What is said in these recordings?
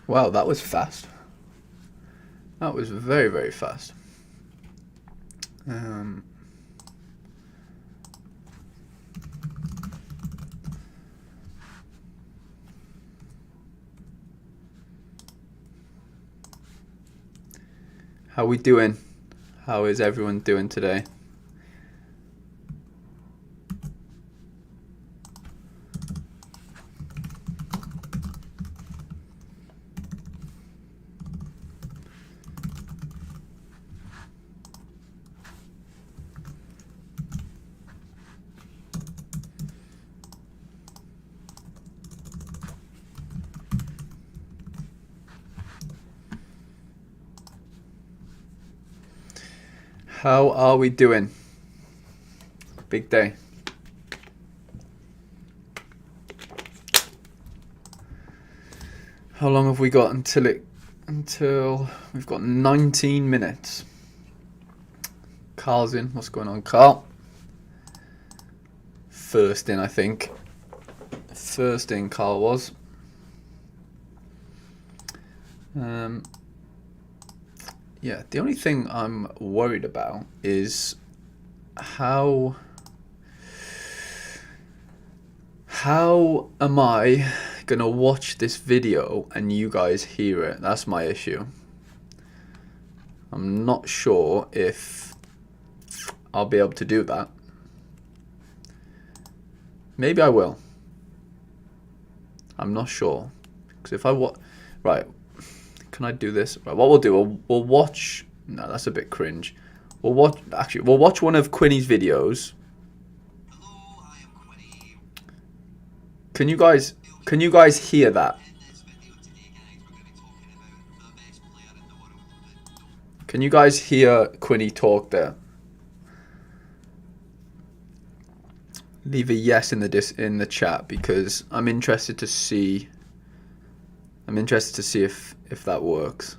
Wow, that was fast. That was very, very fast. How we doing? How is everyone doing today? How are we doing? Big day. How long have we got until we've got 19 minutes. Carl's in. What's going on, Carl? First in, I think. First in, Carl was. Yeah, the only thing I'm worried about is how am I gonna watch this video and you guys hear it? That's my issue. I'm not sure if I'll be able to do that. Maybe I will. I'm not sure. Because if I right, can I do this? Right, what we'll do, we'll watch. No, that's a bit cringe. We'll watch one of Quinny's videos. Hello, I am Quinny. Can you guys hear that? In this video today, guys, we're going to be talking about the best player in the world. Can you guys hear Quinny talk there? Leave a yes in the chat because I'm interested to see. I'm interested to see if that works.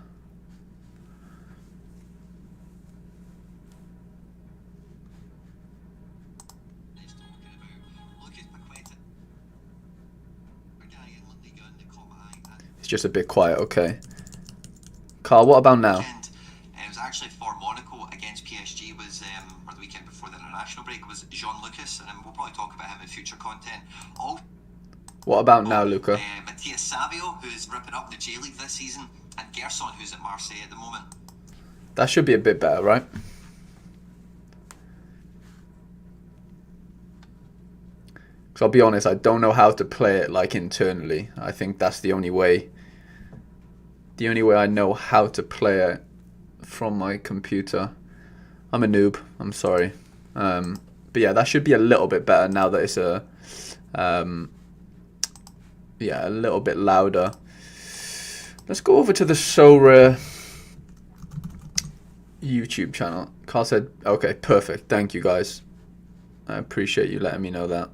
It's just a bit quiet, okay. Carl, what about now? It was actually for Monaco against PSG was or the weekend before the international break was Jean-Lucas, and we'll probably talk about him in future content. What about now, Luca? Matthias Savio, who's ripping up the J-League this season, and Gerson, who's at Marseille at the moment. That should be a bit better, right? Because I'll be honest, I don't know how to play it like internally. I think that's the only way. The only way I know how to play it from my computer. I'm a noob. I'm sorry. But yeah, that should be a little bit better now that it's a little bit louder. Let's go over to the Sorare YouTube channel. Carl said, okay, perfect. Thank you, guys. I appreciate you letting me know that.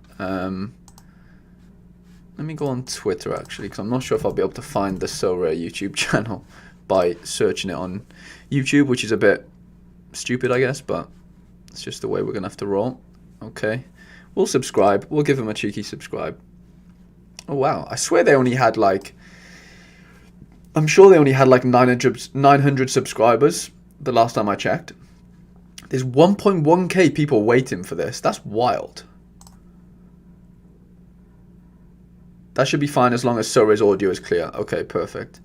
Let me go on Twitter, actually, because I'm not sure if I'll be able to find the Sorare YouTube channel by searching it on YouTube, which is a bit stupid, I guess, but it's just the way we're going to have to roll. Okay. We'll subscribe. We'll give them a cheeky subscribe. Oh, wow. I swear they only had, like... I'm sure they only had, like, 900 subscribers the last time I checked. There's 1.1k people waiting for this. That's wild. That should be fine as long as Sorare's audio is clear. Okay, perfect.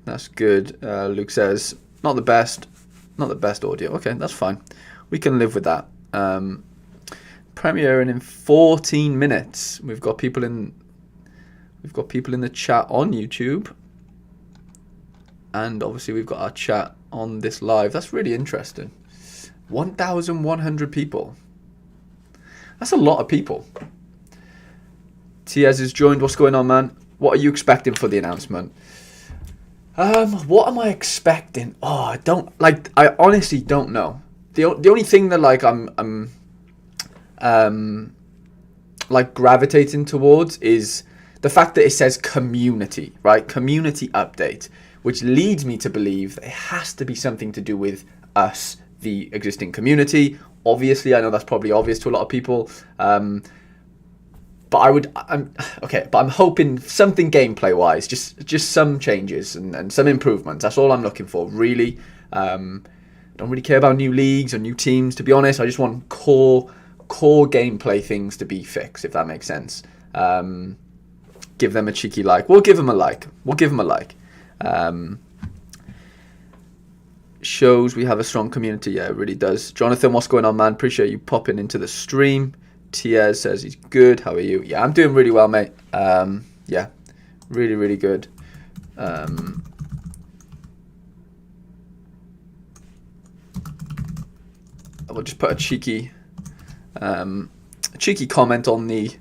That's good. Luke says, not the best audio. Okay, that's fine. We can live with that. Premiering in 14 minutes. We've got people in the chat on YouTube. And obviously we've got our chat on this live. That's really interesting. 1,100 people. That's a lot of people. Tiaz has joined. What's going on, man? What are you expecting for the announcement? What am I expecting? Oh, I honestly don't know. The only thing that like I'm like gravitating towards is the fact that it says community, right? Community update, which leads me to believe that it has to be something to do with us, the existing community. Obviously, I know that's probably obvious to a lot of people. But I'm hoping something gameplay wise, just some changes and some improvements. That's all I'm looking for, really. Don't really care about new leagues or new teams, to be honest. I just want core gameplay things to be fixed, if that makes sense. Give them a cheeky like. We'll give them a like. Shows we have a strong community. Yeah, it really does. Jonathan, what's going on, man? Appreciate you popping into the stream. Tiaz says he's good. How are you? Yeah, I'm doing really well, mate. Yeah, really, really good. We'll just put a cheeky comment on the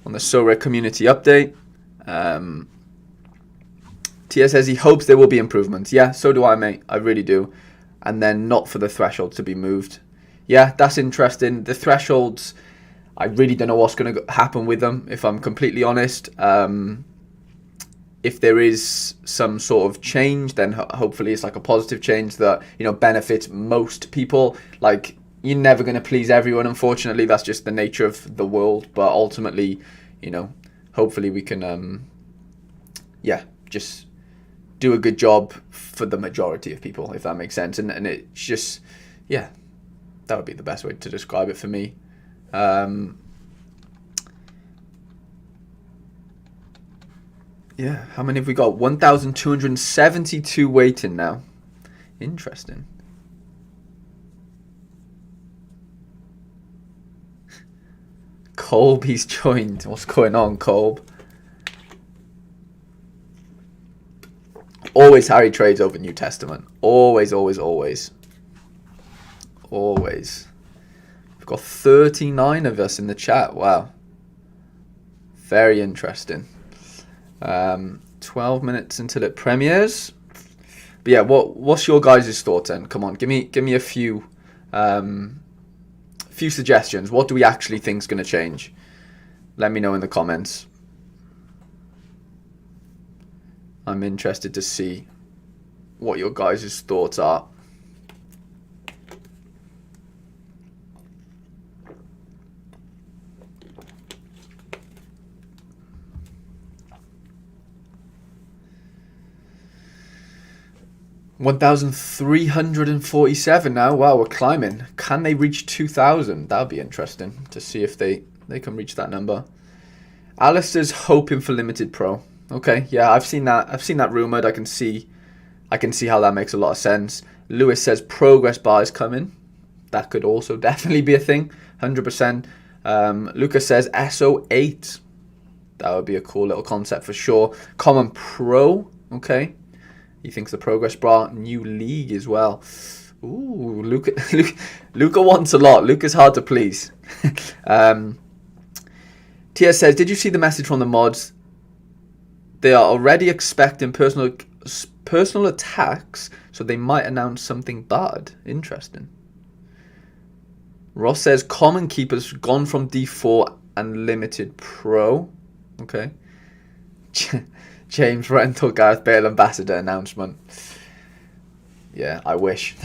Sorare community update. Tia says he hopes there will be improvements. Yeah, so do I, mate. I really do. And then not for the thresholds to be moved. Yeah, that's interesting. The thresholds, I really don't know what's going to happen with them, if I'm completely honest. If there is some sort of change, then hopefully it's like a positive change that, benefits most people. Like, you're never going to please everyone, unfortunately. That's just the nature of the world. But ultimately, hopefully we can, just do a good job for the majority of people, if that makes sense. And it's just, yeah, that would be the best way to describe it for me. Yeah, how many have we got? 1,272 waiting now. Interesting. Kolb, he's joined. What's going on, Kolb? Always Harry trades over New Testament. Always, always, always. Always. We've got 39 of us in the chat. Wow. Very interesting. 12 minutes until it premieres. But yeah, what's your guys' thoughts then? Come on, give me a few suggestions. What do we actually think is going to change? Let me know in the comments. I'm interested to see what your guys' thoughts are. $1,347 now. Wow, we're climbing. Can they reach 2,000? That would be interesting to see if they can reach that number. Alistair's hoping for limited pro. Okay, yeah, I've seen that rumored. I can see how that makes a lot of sense. Lewis says progress bar is coming. That could also definitely be a thing. 100%. Lucas says SO8. That would be a cool little concept for sure. Common pro. Okay. He thinks the progress bar, new league as well. Ooh, Luca wants a lot. Luca's hard to please. Tia says, did you see the message from the mods? They are already expecting personal attacks, so they might announce something bad. Interesting. Ross says, common keepers gone from D4 and limited pro. Okay. James Rental, Gareth Bale ambassador announcement. Yeah, I wish.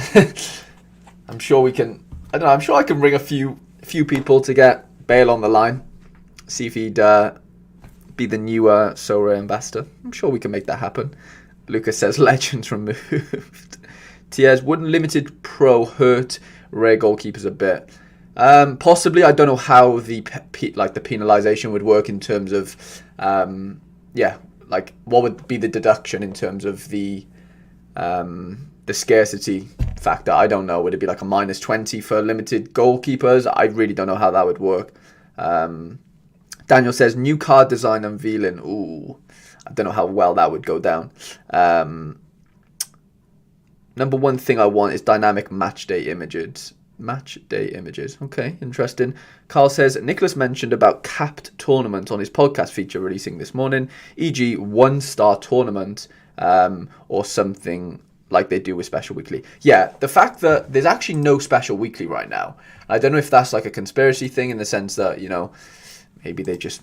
I'm sure we can. I don't know. I'm sure I can bring a few people to get Bale on the line. See if he'd be the new Sorare ambassador. I'm sure we can make that happen. Lucas says legends removed. Tiers, wouldn't limited pro hurt rare goalkeepers a bit? Possibly. I don't know how the penalization would work in terms of like what would be the deduction in terms of the scarcity factor. I don't know. Would it be like a -20 for limited goalkeepers? I really don't know how that would work. Daniel says new card design unveiling. Ooh, I don't know how well that would go down. Number one thing I want is dynamic match day images. Okay, interesting. Carl says Nicholas mentioned about capped tournament on his podcast feature releasing this morning, e.g. 1-star tournament or something like they do with Special Weekly. Yeah, the fact that there's actually no Special Weekly right now. I don't know if that's like a conspiracy thing in the sense that, maybe they just,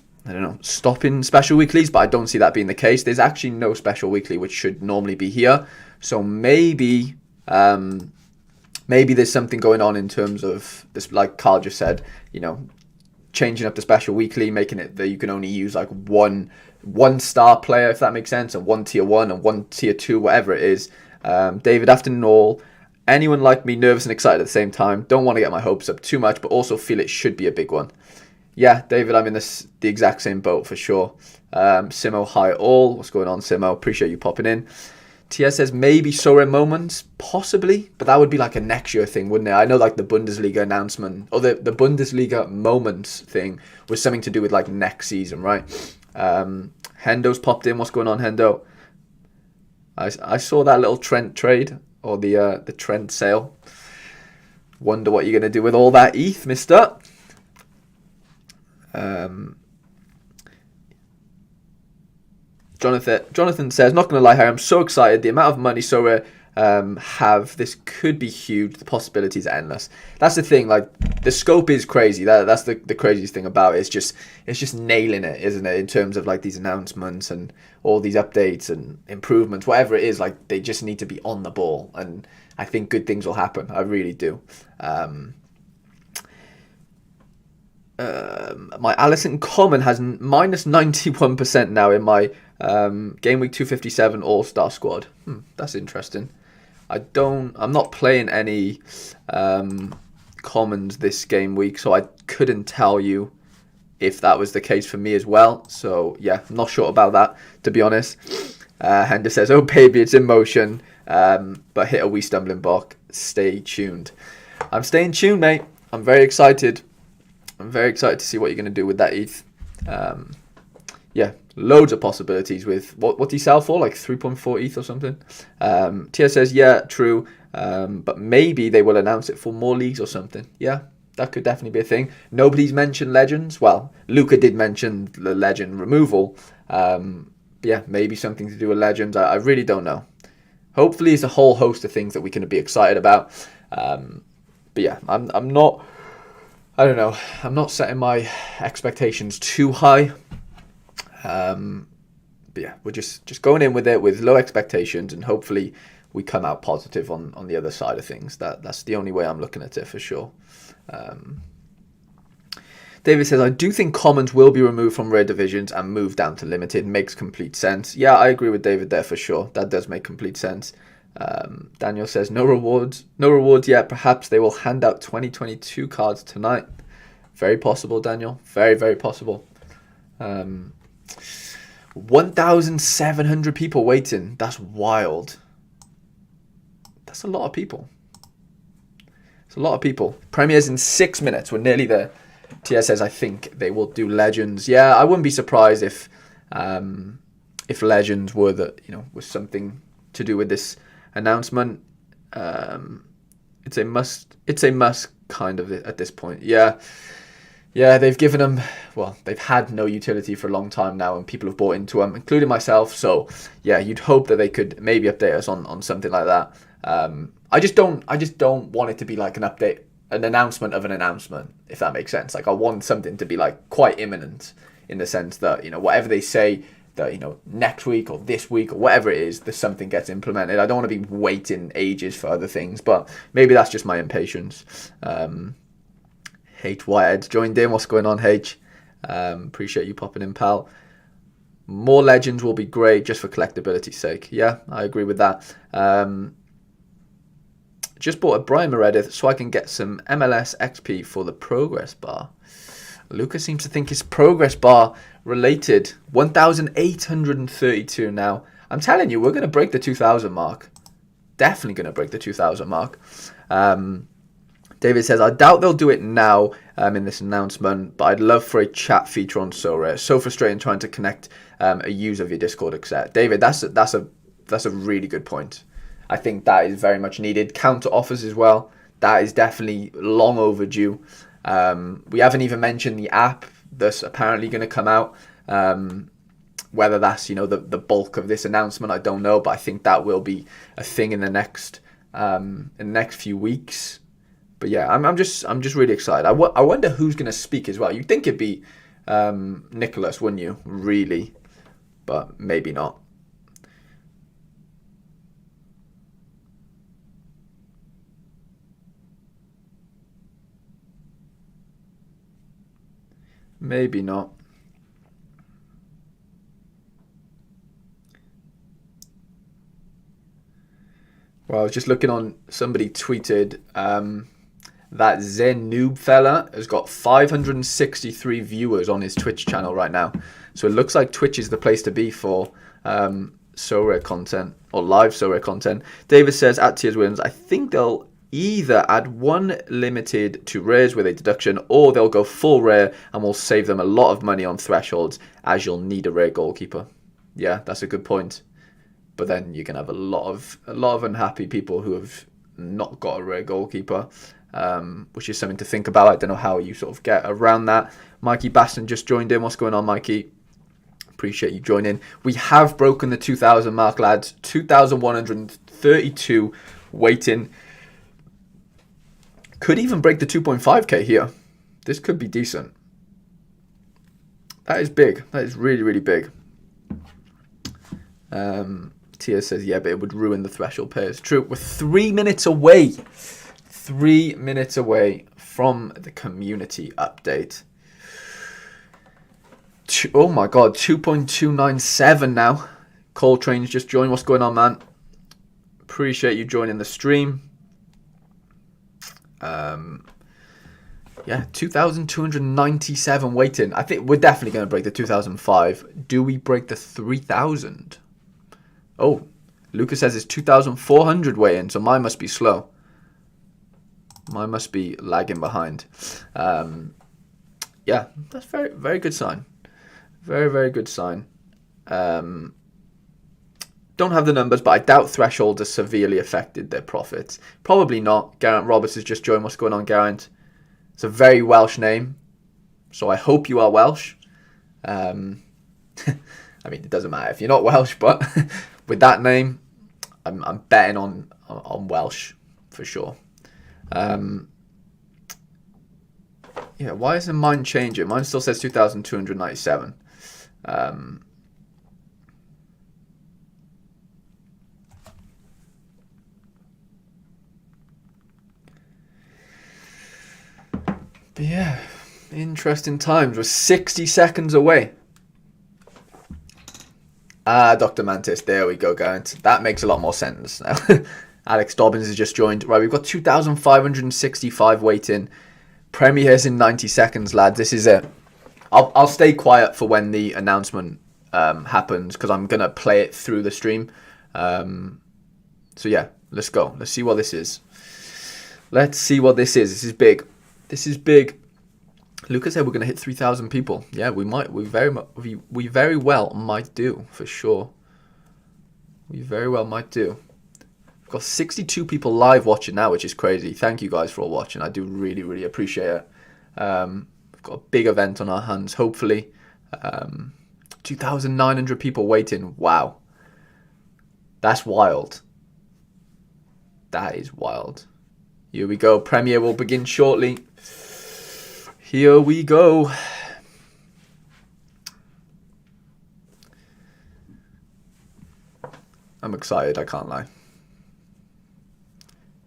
stopping Special Weeklies, but I don't see that being the case. There's actually no Special Weekly, which should normally be here. So maybe there's something going on in terms of this, like Carl just said, changing up the special weekly, making it that you can only use like one star player, if that makes sense, and one tier 1 and one tier 2, whatever it is. David, afternoon all. Anyone like me nervous and excited at the same time? Don't want to get my hopes up too much, but also feel it should be a big one. Yeah, David, I'm in the exact same boat for sure. Simo, hi all. What's going on, Simo? Appreciate you popping in. TS says maybe Sorare moments, possibly, but that would be like a next year thing, wouldn't it? I know like the Bundesliga announcement, or the Bundesliga moments thing was something to do with like next season, right? Hendo's popped in. What's going on, Hendo? I saw that little Trent trade, or the Trent sale. Wonder what you're going to do with all that ETH, mister. Jonathan says, not going to lie, Harry, I'm so excited. The amount of money Sorare have, this could be huge. The possibilities are endless. That's the thing. Like, the scope is crazy. That's the craziest thing about it. It's just nailing it, isn't it? In terms of like these announcements and all these updates and improvements, whatever it is. Like, they just need to be on the ball, and I think good things will happen. I really do. My Allison Common has minus 91% now in my Game Week 257 All-Star squad. That's interesting. I'm not playing any commons this game week, so I couldn't tell you if that was the case for me as well. So yeah, I'm not sure about that, to be honest. Hender says, oh baby, it's in motion, but hit a wee stumbling block. Stay tuned. I'm staying tuned, mate. I'm very excited. I'm very excited to see what you're going to do with that ETH. Yeah, loads of possibilities with what do you sell for? Like 3.4 ETH or something? Tia says, yeah, true. But maybe they will announce it for more leagues or something. Yeah, that could definitely be a thing. Nobody's mentioned Legends. Well, Luca did mention the Legend removal. Yeah, maybe something to do with Legends. I really don't know. Hopefully it's a whole host of things that we can be excited about. But yeah, I'm not... I don't know. I'm not setting my expectations too high. But yeah, we're just going in with it with low expectations, and hopefully we come out positive on the other side of things. That's the only way I'm looking at it for sure. David says, I do think commons will be removed from rare divisions and moved down to limited. Makes complete sense. Yeah, I agree with David there for sure. That does make complete sense. Daniel says, no rewards yet. Perhaps they will hand out 2022 cards tonight. Very possible, Daniel. Very, very possible. 1,700 people waiting. That's wild. That's a lot of people. It's a lot of people. Premieres in 6 minutes. We're nearly there. Tia says, I think they will do Legends. Yeah, I wouldn't be surprised if Legends were was something to do with this announcement. It's a must kind of at this point. Yeah, they've given them, well, they've had no utility for a long time now, and people have bought into them, including myself. So yeah, you'd hope that they could maybe update us on something like that. I just don't want it to be like an update, an announcement of an announcement, if that makes sense. Like, I want something to be like quite imminent, in the sense that, whatever they say, that next week or this week or whatever it is, that something gets implemented. I don't want to be waiting ages for other things, but maybe that's just my impatience. H Whitehead joined in. What's going on, H? Appreciate you popping in, pal. More Legends will be great just for collectability's sake. Yeah, I agree with that. Just bought a Brian Meredith so I can get some MLS XP for the progress bar. Lucas seems to think it's progress bar related. 1,832 now. I'm telling you, we're going to break the 2,000 mark. Definitely going to break the 2,000 mark. David says, I doubt they'll do it now in this announcement, but I'd love for a chat feature on Sorare. So frustrating trying to connect a user via Discord, etc. David, that's a really good point. I think that is very much needed. Counter offers as well. That is definitely long overdue. We haven't even mentioned the app that's apparently going to come out. Whether that's the bulk of this announcement, I don't know, but I think that will be a thing in the next few weeks. But yeah, I'm just really excited. I wonder who's going to speak as well. You'd think it'd be Nicholas, wouldn't you? Really, but maybe not. Maybe not. Well, I was just looking on, somebody tweeted that Zen Noob fella has got 563 viewers on his Twitch channel right now. So it looks like Twitch is the place to be for Sorare content or live Sorare content. David says, at Tiers Wins, I think they'll either add one limited to rares with a deduction, or they'll go full rare and will save them a lot of money on thresholds, as you'll need a rare goalkeeper. Yeah, that's a good point. But then you can have a lot of unhappy people who have not got a rare goalkeeper, which is something to think about. I don't know how you sort of get around that. Mikey Baston just joined in. What's going on, Mikey? Appreciate you joining. We have broken the 2,000 mark, lads. 2,132 waiting. Could even break the 2.5k here. This could be decent. That is big. That is really, really big. Tia says, yeah, but it would ruin the threshold pairs. True. We're 3 minutes away. 3 minutes away from the community update. Oh my god, 2.297 now. Coltrane's just joined. What's going on, man? Appreciate you joining the stream. Yeah, 2,297 waiting. I think we're definitely going to break the 2,005. Do we break the 3,000? Oh, Lucas says it's 2,400 waiting, so mine must be slow. Mine must be lagging behind. Yeah, that's very, very good sign. Very, very good sign. Don't have the numbers, but I doubt thresholds has severely affected their profits. Probably not. Garant Roberts has just joined. What's going on, Garant? It's a very Welsh name, so I hope you are Welsh. I mean, it doesn't matter if you're not Welsh, but with that name, I'm betting on Welsh for sure. Yeah, why isn't mine changing? Mine still says 2,297. But yeah, interesting times. We're 60 seconds away. Dr. Mantis. There we go, Garant. That makes a lot more sense now. Alex Dobbins has just joined. Right, we've got 2,565 waiting. Premieres in 90 seconds, lads. This is it. I'll stay quiet for when the announcement happens, because I'm going to play it through the stream. So yeah, let's go. Let's see what this is. Let's see what this is. This is big. This is big. Lucas said we're going to hit 3,000 people. Yeah, we might. We very well might do, for sure. We very well might do. We've got 62 people live watching now, which is crazy. Thank you guys for all watching. I do really, really appreciate it. We've got a big event on our hands, hopefully. 2,900 people waiting. Wow. That's wild. That is wild. Here we go. Premiere will begin shortly. Here we go. I'm excited, I can't lie.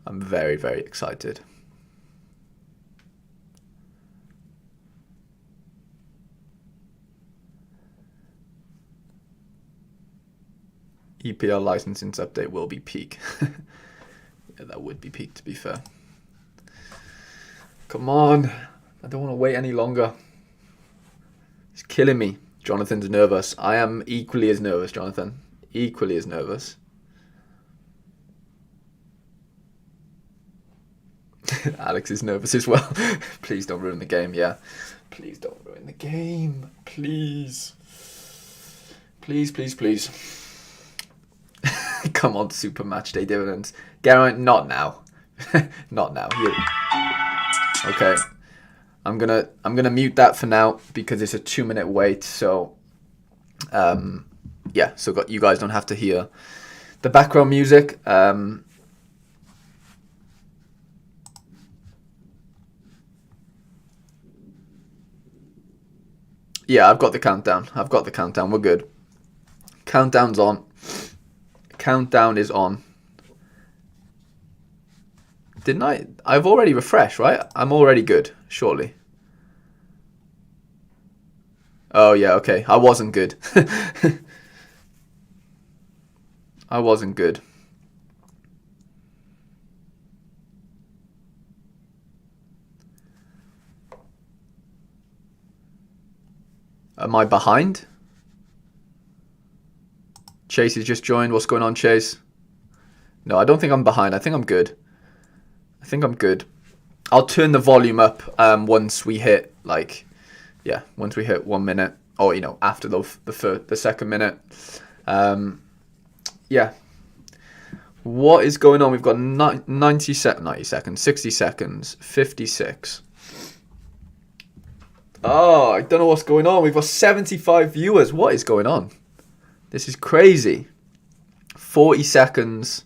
I'm very, very excited. EPL licensing update will be peak. Yeah, that would be peak, to be fair. Come on. I don't want to wait any longer. It's killing me. Jonathan's nervous. I am equally as nervous, Jonathan. Equally as nervous. Alex is nervous as well. Please don't ruin the game, yeah. Please don't ruin the game. Please. Please, please, please. Come on, Super Match Day dividends. Geraint, not now. Not now. Okay. I'm gonna mute that for now because it's a 2-minute wait. So, yeah. So you guys don't have to hear the background music. Yeah, I've got the countdown. We're good. Countdown's on. Countdown is on. Didn't I? I've already refreshed, right? I'm already good, surely. Oh yeah, okay. I wasn't good. I wasn't good. Am I behind? Chase has just joined. What's going on, Chase? No, I don't think I'm behind. I think I'm good. I think I'm good. I'll turn the volume up once we hit once we hit 1 minute, or after the second minute. Yeah. What is going on? We've got 90 seconds, 60 seconds, 56. Oh, I don't know what's going on. We've got 75 viewers. What is going on? This is crazy. 40 seconds.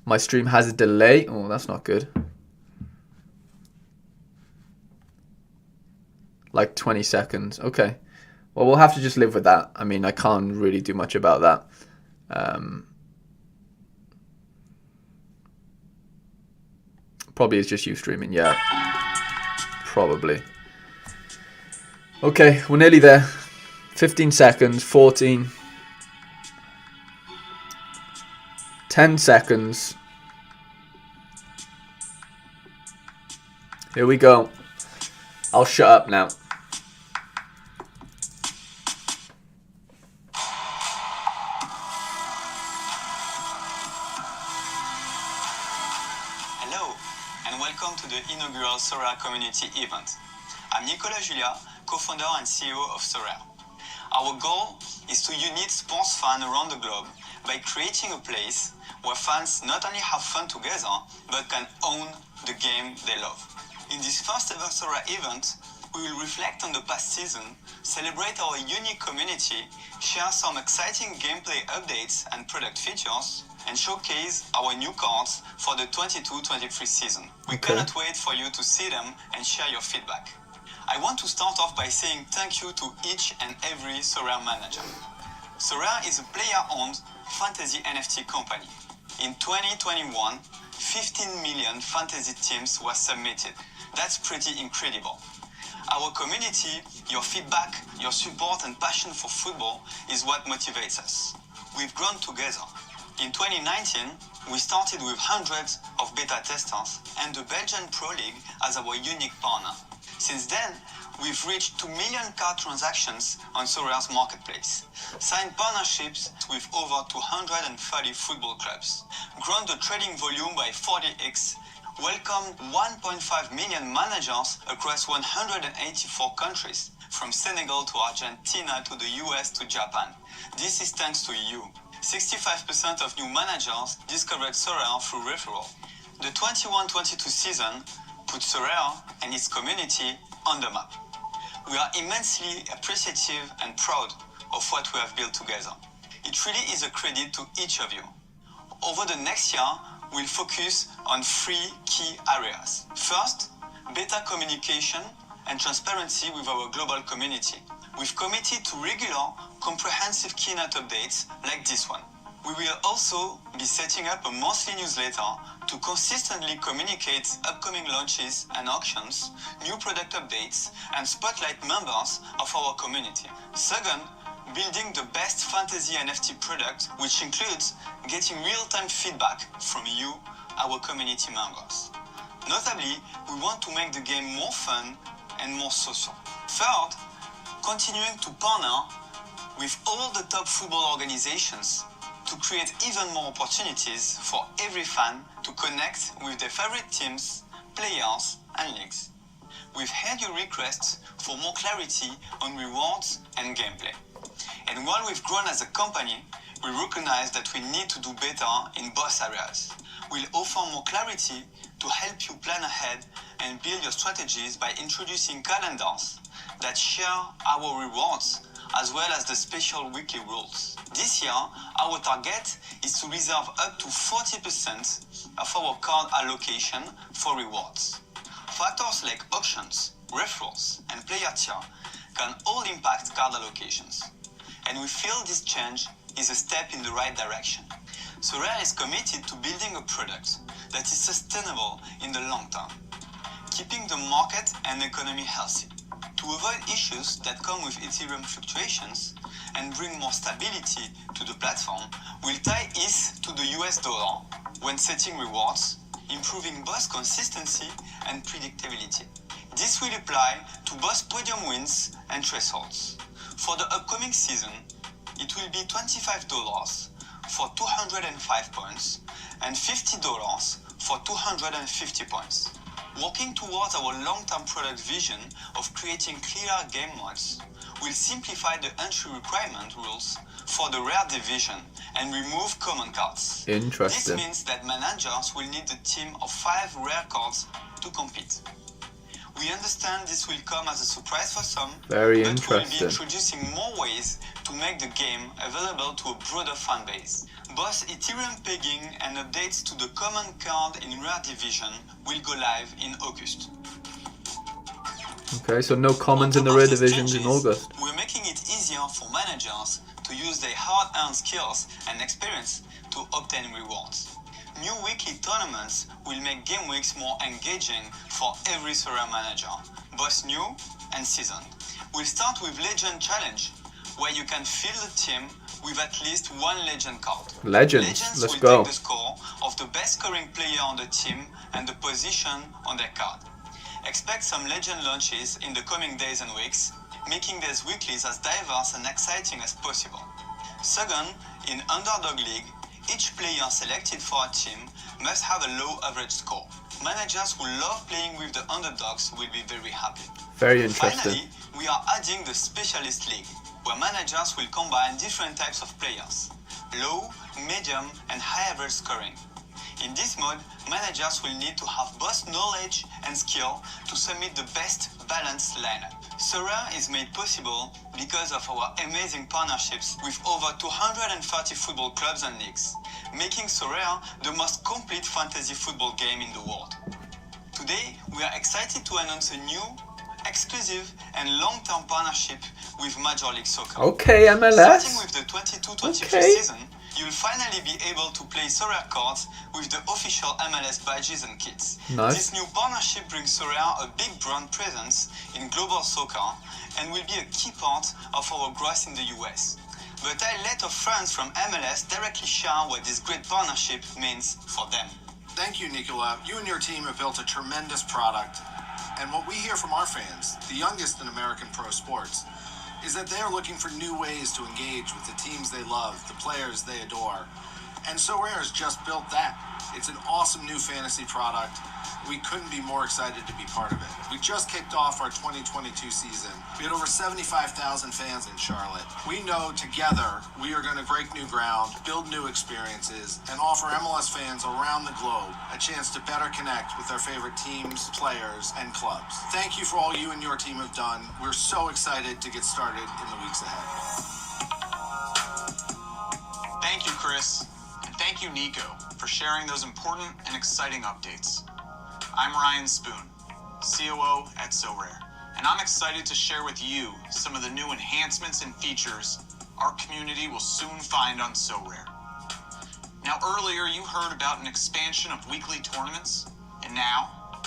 My stream has a delay. Oh, that's not good. Like 20 seconds. Okay. Well, we'll have to just live with that. I mean, I can't really do much about that. Probably it's just you streaming. Yeah. Probably. Okay, we're nearly there. 15 seconds. 14. 10 seconds. Here we go. I'll shut up now. Hello, and welcome to the inaugural Sorare community event. I'm Nicolas Julia, co-founder and CEO of Sorare. Our goal is to unite sports fans around the globe by creating a place where fans not only have fun together, but can own the game they love. In this first ever Sorare event, we will reflect on the past season, celebrate our unique community, share some exciting gameplay updates and product features, and showcase our new cards for the 22-23 season. We cannot wait for you to see them and share your feedback. I want to start off by saying thank you to each and every Sorare manager. Sorare is a player-owned fantasy NFT company. In 2021, 15 million fantasy teams were submitted. That's pretty incredible. Our community, your feedback, your support and passion for football is what motivates us. We've grown together. In 2019, we started with hundreds of beta testers and the Belgian Pro League as our unique partner. Since then, we've reached 2 million card transactions on Sorare's marketplace, signed partnerships with over 230 football clubs, grown the trading volume by 40x, welcomed 1.5 million managers across 184 countries, from Senegal to Argentina to the US to Japan. This is thanks to you. 65% of new managers discovered Sorare through referral. The 21-22 season put Sorare and its community on the map. We are immensely appreciative and proud of what we have built together. It really is a credit to each of you. Over the next year, we'll focus on 3 key areas. First, better communication and transparency with our global community. We've committed to regular, comprehensive keynote updates like this one. We will also be setting up a monthly newsletter to consistently communicate upcoming launches and auctions, new product updates, and spotlight members of our community. Second, building the best fantasy NFT product, which includes getting real-time feedback from you, our community members. Notably, we want to make the game more fun and more social. Third, continuing to partner with all the top football organizations to create even more opportunities for every fan to connect with their favorite teams, players, and leagues. We've heard your requests for more clarity on rewards and gameplay. And while we've grown as a company, we recognize that we need to do better in both areas. We'll offer more clarity to help you plan ahead and build your strategies by introducing calendars that share our rewards as well as the special weekly rules. This year, our target is to reserve up to 40% of our card allocation for rewards. Factors like auctions, referrals, and player tier can all impact card allocations. And we feel this change is a step in the right direction. Sorare is committed to building a product that is sustainable in the long term, keeping the market and economy healthy. To avoid issues that come with Ethereum fluctuations and bring more stability to the platform, we'll tie ETH to the US dollar when setting rewards, improving both consistency and predictability. This will apply to both podium wins and thresholds. For the upcoming season, it will be $25 for 205 points and $50 for 250 points. Working towards our long-term product vision of creating clearer game modes, we'll simplify the entry requirement rules for the rare division and remove common cards. Interesting. This means that managers will need a team of 5 rare cards to compete. We understand this will come as a surprise for some, Very but we'll be interesting. introducing more ways to make the game available to a broader fan base. Both Ethereum pegging and updates to the common card in Rare Division will go live in August. Okay, so no commons in the On top rare of these divisions in changes, August. We're making it easier for managers to use their hard-earned skills and experience to obtain rewards. New weekly tournaments will make game weeks more engaging for every Sorare manager, both new and seasoned. We'll start with Legend Challenge, where you can field a team with at least one Legend card. Legends, let's will go. take the score of the best scoring player on the team and the position on their card. Expect some Legend launches in the coming days and weeks, making these weeklies as diverse and exciting as possible. Second, in Underdog League, each player selected for a team must have a low average score. Managers who love playing with the underdogs will be very happy. Very interesting. Finally, we are adding the Specialist League, where managers will combine different types of players, low, medium, and high average scoring. In this mode, managers will need to have both knowledge and skill to submit the best balanced lineup. Sorare is made possible because of our amazing partnerships with over 230 football clubs and leagues, making Sorare the most complete fantasy football game in the world. Today, we are excited to announce a new, exclusive and long-term partnership with Major League Soccer. Okay, Starting MLS. with the 22-23 Okay. season, you'll finally be able to play Sorare cards with the official MLS badges and kits. Nice. This new partnership brings Sorare a big brand presence in global soccer and will be a key part of our growth in the US. But I'll let our friends from MLS directly share what this great partnership means for them. Thank you, Nicola. You and your team have built a tremendous product. And what we hear from our fans, the youngest in American pro sports, is that they are looking for new ways to engage with the teams they love, the players they adore. And Sorare has just built that. It's an awesome new fantasy product. We couldn't be more excited to be part of it. We just kicked off our 2022 season. We had over 75,000 fans in Charlotte. We know together we are going to break new ground, build new experiences, and offer MLS fans around the globe a chance to better connect with their favorite teams, players, and clubs. Thank you for all you and your team have done. We're so excited to get started in the weeks ahead. Thank you, Chris, and thank you, Nico, for sharing those important and exciting updates. I'm Ryan Spoon, COO at Sorare, and I'm excited to share with you some of the new enhancements and features our community will soon find on Sorare. Now, earlier you heard about an expansion of weekly tournaments, and now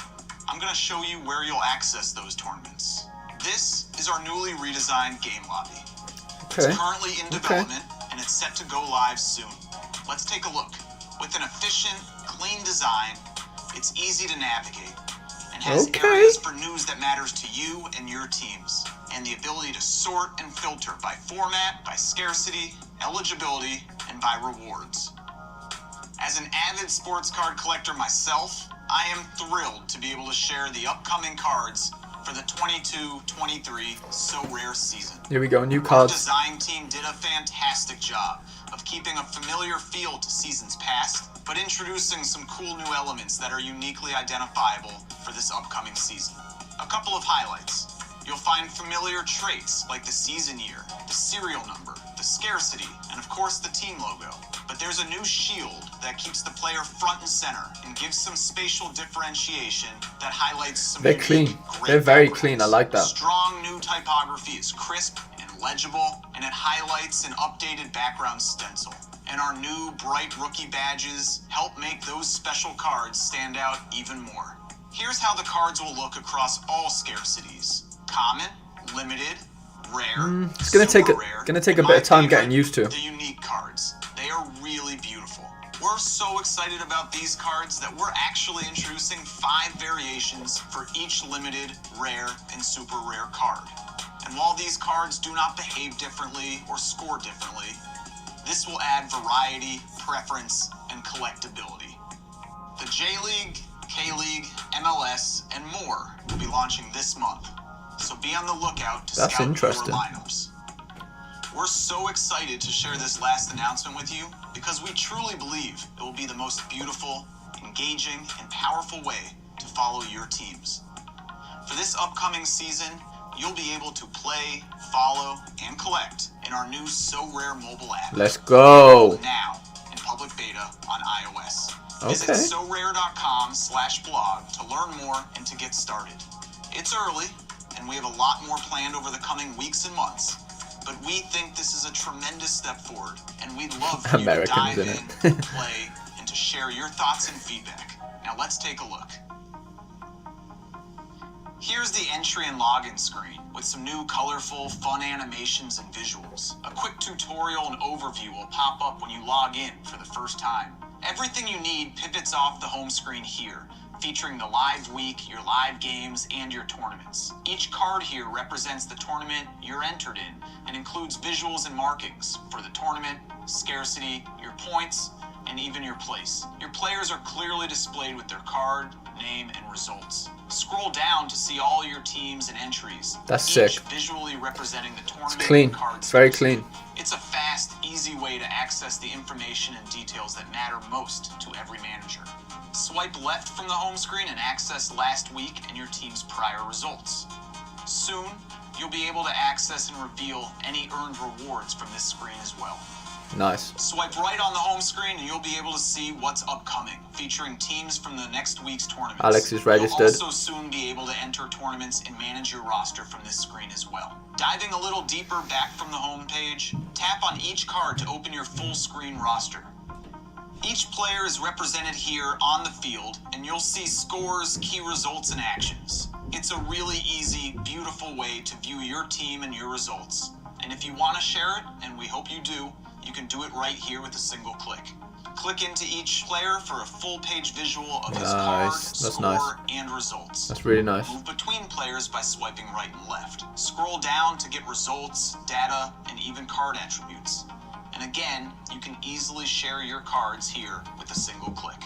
I'm going to show you where you'll access those tournaments. This is our newly redesigned game lobby. Okay. It's currently in development, and it's set to go live soon. Let's take a look. With an efficient, clean design, it's easy to navigate and has Okay. areas for news that matters to you and your teams, and the ability to sort and filter by format, by scarcity, eligibility, and by rewards. As an avid sports card collector myself, I am thrilled to be able to share the upcoming cards for the 22-23 Sorare season. Here we go, new Our cards. design team did a fantastic job of keeping a familiar feel to seasons past, but introducing some cool new elements that are uniquely identifiable for this upcoming season. A couple of highlights. You'll find familiar traits like the season year, the serial number, the scarcity, and of course the team logo. But there's a new shield that keeps the player front and center and gives some spatial differentiation that highlights some They're unique, clean. great They're very backgrounds. clean. I like that. Strong new typography is crisp and legible, and it highlights an updated background stencil. and our new bright rookie badges help make those special cards stand out even more. Here's how the cards will look across all scarcities: common, limited, rare, It's gonna take a bit of time getting used to. the unique cards. They are really beautiful. We're so excited about these cards that we're actually introducing 5 variations for each limited, rare, and super rare card. And while these cards do not behave differently or score differently, this will add variety, preference, and collectability. The J-League, K-League, MLS, and more will be launching this month, so be on the lookout to That's scout interesting. your lineups. We're so excited to share this last announcement with you because we truly believe it will be the most beautiful, engaging, and powerful way to follow your teams. For this upcoming season, you'll be able to play, follow, and collect in our new So Rare mobile app. Let's go. Now in public beta on iOS. Okay. Visit sorare.com/blog to learn more and to get started. It's early, and we have a lot more planned over the coming weeks and months, but we think this is a tremendous step forward, and we'd love for you to Americans, dive innit? in, play, and to share your thoughts and feedback. Now let's take a look. Here's the entry and login screen with some new colorful, fun animations and visuals. A quick tutorial and overview will pop up when you log in for the first time. Everything you need pivots off the home screen here, featuring the live week, your live games, and your tournaments. Each card here represents the tournament you're entered in and includes visuals and markings for the tournament, scarcity, your points, and even your place. Your players are clearly displayed with their card, name, and results. Scroll down to see all your teams and entries. That's each sick. visually representing the tournament. It's clean. And card It's very scarcity. clean. It's a fast, easy way to access the information and details that matter most to every manager. Swipe left from the home screen and access last week and your team's prior results. Soon, you'll be able to access and reveal any earned rewards from this screen as well. Nice. Swipe right on the home screen and you'll be able to see what's upcoming, featuring teams from the next week's tournaments. Alex is registered. You'll also soon be able to enter tournaments and manage your roster from this screen as well. Diving a little deeper back from the home page, tap on each card to open your full screen roster. Each player is represented here on the field, and you'll see scores, key results, and actions. It's a really easy, beautiful way to view your team and your results. And if you want to share it, and we hope you do, you can do it right here with a single click. Click into each player for a full page visual of his card, That's score, nice. and results. That's really nice. Move between players by swiping right and left. Scroll down to get results, data, and even card attributes. And again, you can easily share your cards here with a single click.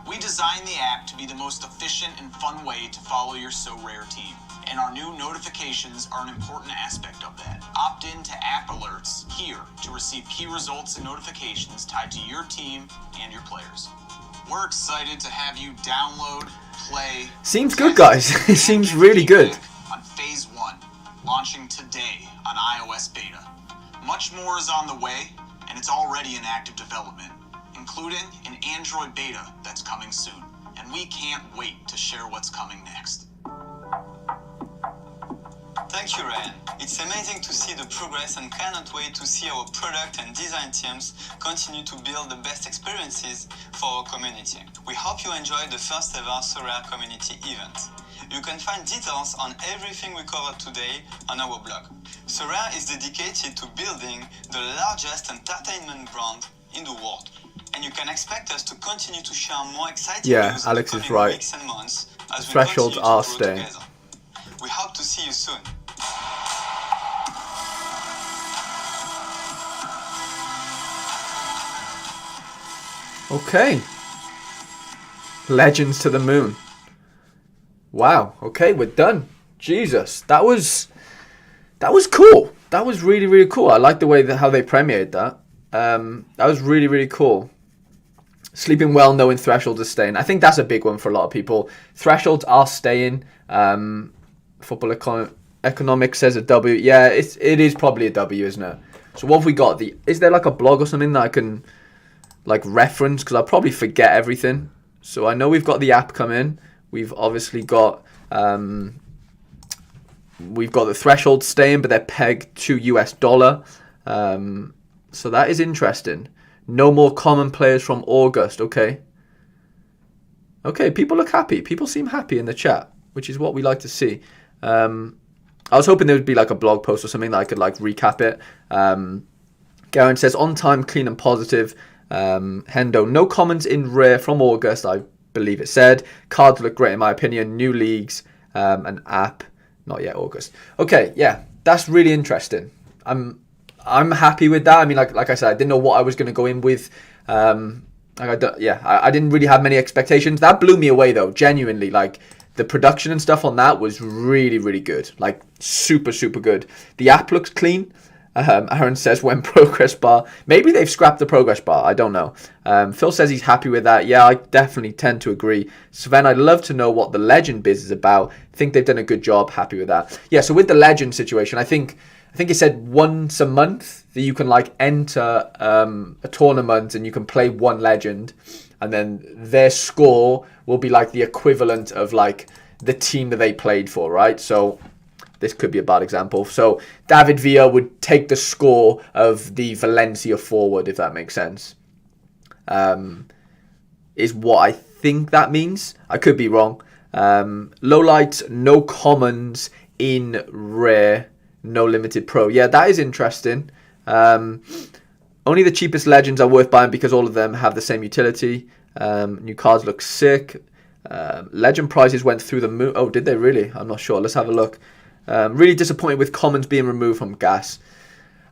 We designed the app to be the most efficient and fun way to follow your So Rare team. And our new notifications are an important aspect of that. Opt in to app alerts here to receive key results and notifications tied to your team and your players. We're excited to have you download, play. Seems good, guys. It seems really good. On Phase 1, launching today on iOS beta. Much more is on the way, and it's already in active development, including an Android beta that's coming soon. And we can't wait to share what's coming next. Thank you, Ryan. It's amazing to see the progress and cannot wait to see our product and design teams continue to build the best experiences for our community. We hope you enjoyed the first ever Sorare community event. You can find details on everything we covered today on our blog. Sorare is dedicated to building the largest entertainment brand in the world. And you can expect us to continue to share more exciting news Alex in the is coming right. weeks and months as we Thresholds continue to are grow staying. together. We hope to see you soon. Okay. Legends to the moon. Wow. Okay, we're done. Jesus, that was cool. That was really, really cool. I like the way that how they premiered that. That was really, really cool. Sleeping well, knowing thresholds are staying. I think that's a big one for a lot of people. Thresholds are staying. Football economics says a W. Yeah, it is probably a W, isn't it? So what have we got? Is there like a blog or something that I can like reference? Because I'll probably forget everything. So I know we've got the app coming. We've obviously got the thresholds staying, but they're pegged to US dollar. So that is interesting. No more common players from August. Okay. Okay, people look happy. People seem happy in the chat, which is what we like to see. I was hoping there would be like a blog post or something that I could like recap it. Garen says, on time, clean and positive. Hendo, no comments in rare from August, I believe it said. Cards look great in my opinion. New leagues, an app, not yet August. Okay, yeah, that's really interesting. I'm happy with that. I mean, like I said, I didn't know what I was going to go in with. I didn't really have many expectations. That blew me away though, genuinely. Like the production and stuff on that was really, really good. Like super, super good. The app looks clean. Aaron says when progress bar. Maybe they've scrapped the progress bar. I don't know. Phil says he's happy with that. Yeah, I definitely tend to agree. Sven, I'd love to know what the legend biz is about. Think they've done a good job. Happy with that. Yeah, so with the legend situation, I think it said once a month that you can like enter a tournament and you can play one legend, and then their score will be like the equivalent of like the team that they played for, right? So this could be a bad example. So David Villa would take the score of the Valencia forward, if that makes sense. Is what I think that means. I could be wrong. Lowlights, no commons in rare, no limited pro. Yeah, that is interesting. Only the cheapest legends are worth buying because all of them have the same utility. New cards look sick. Legend prices went through the moon. Oh, did they really? I'm not sure. Let's have a look. Really disappointed with commons being removed from gas.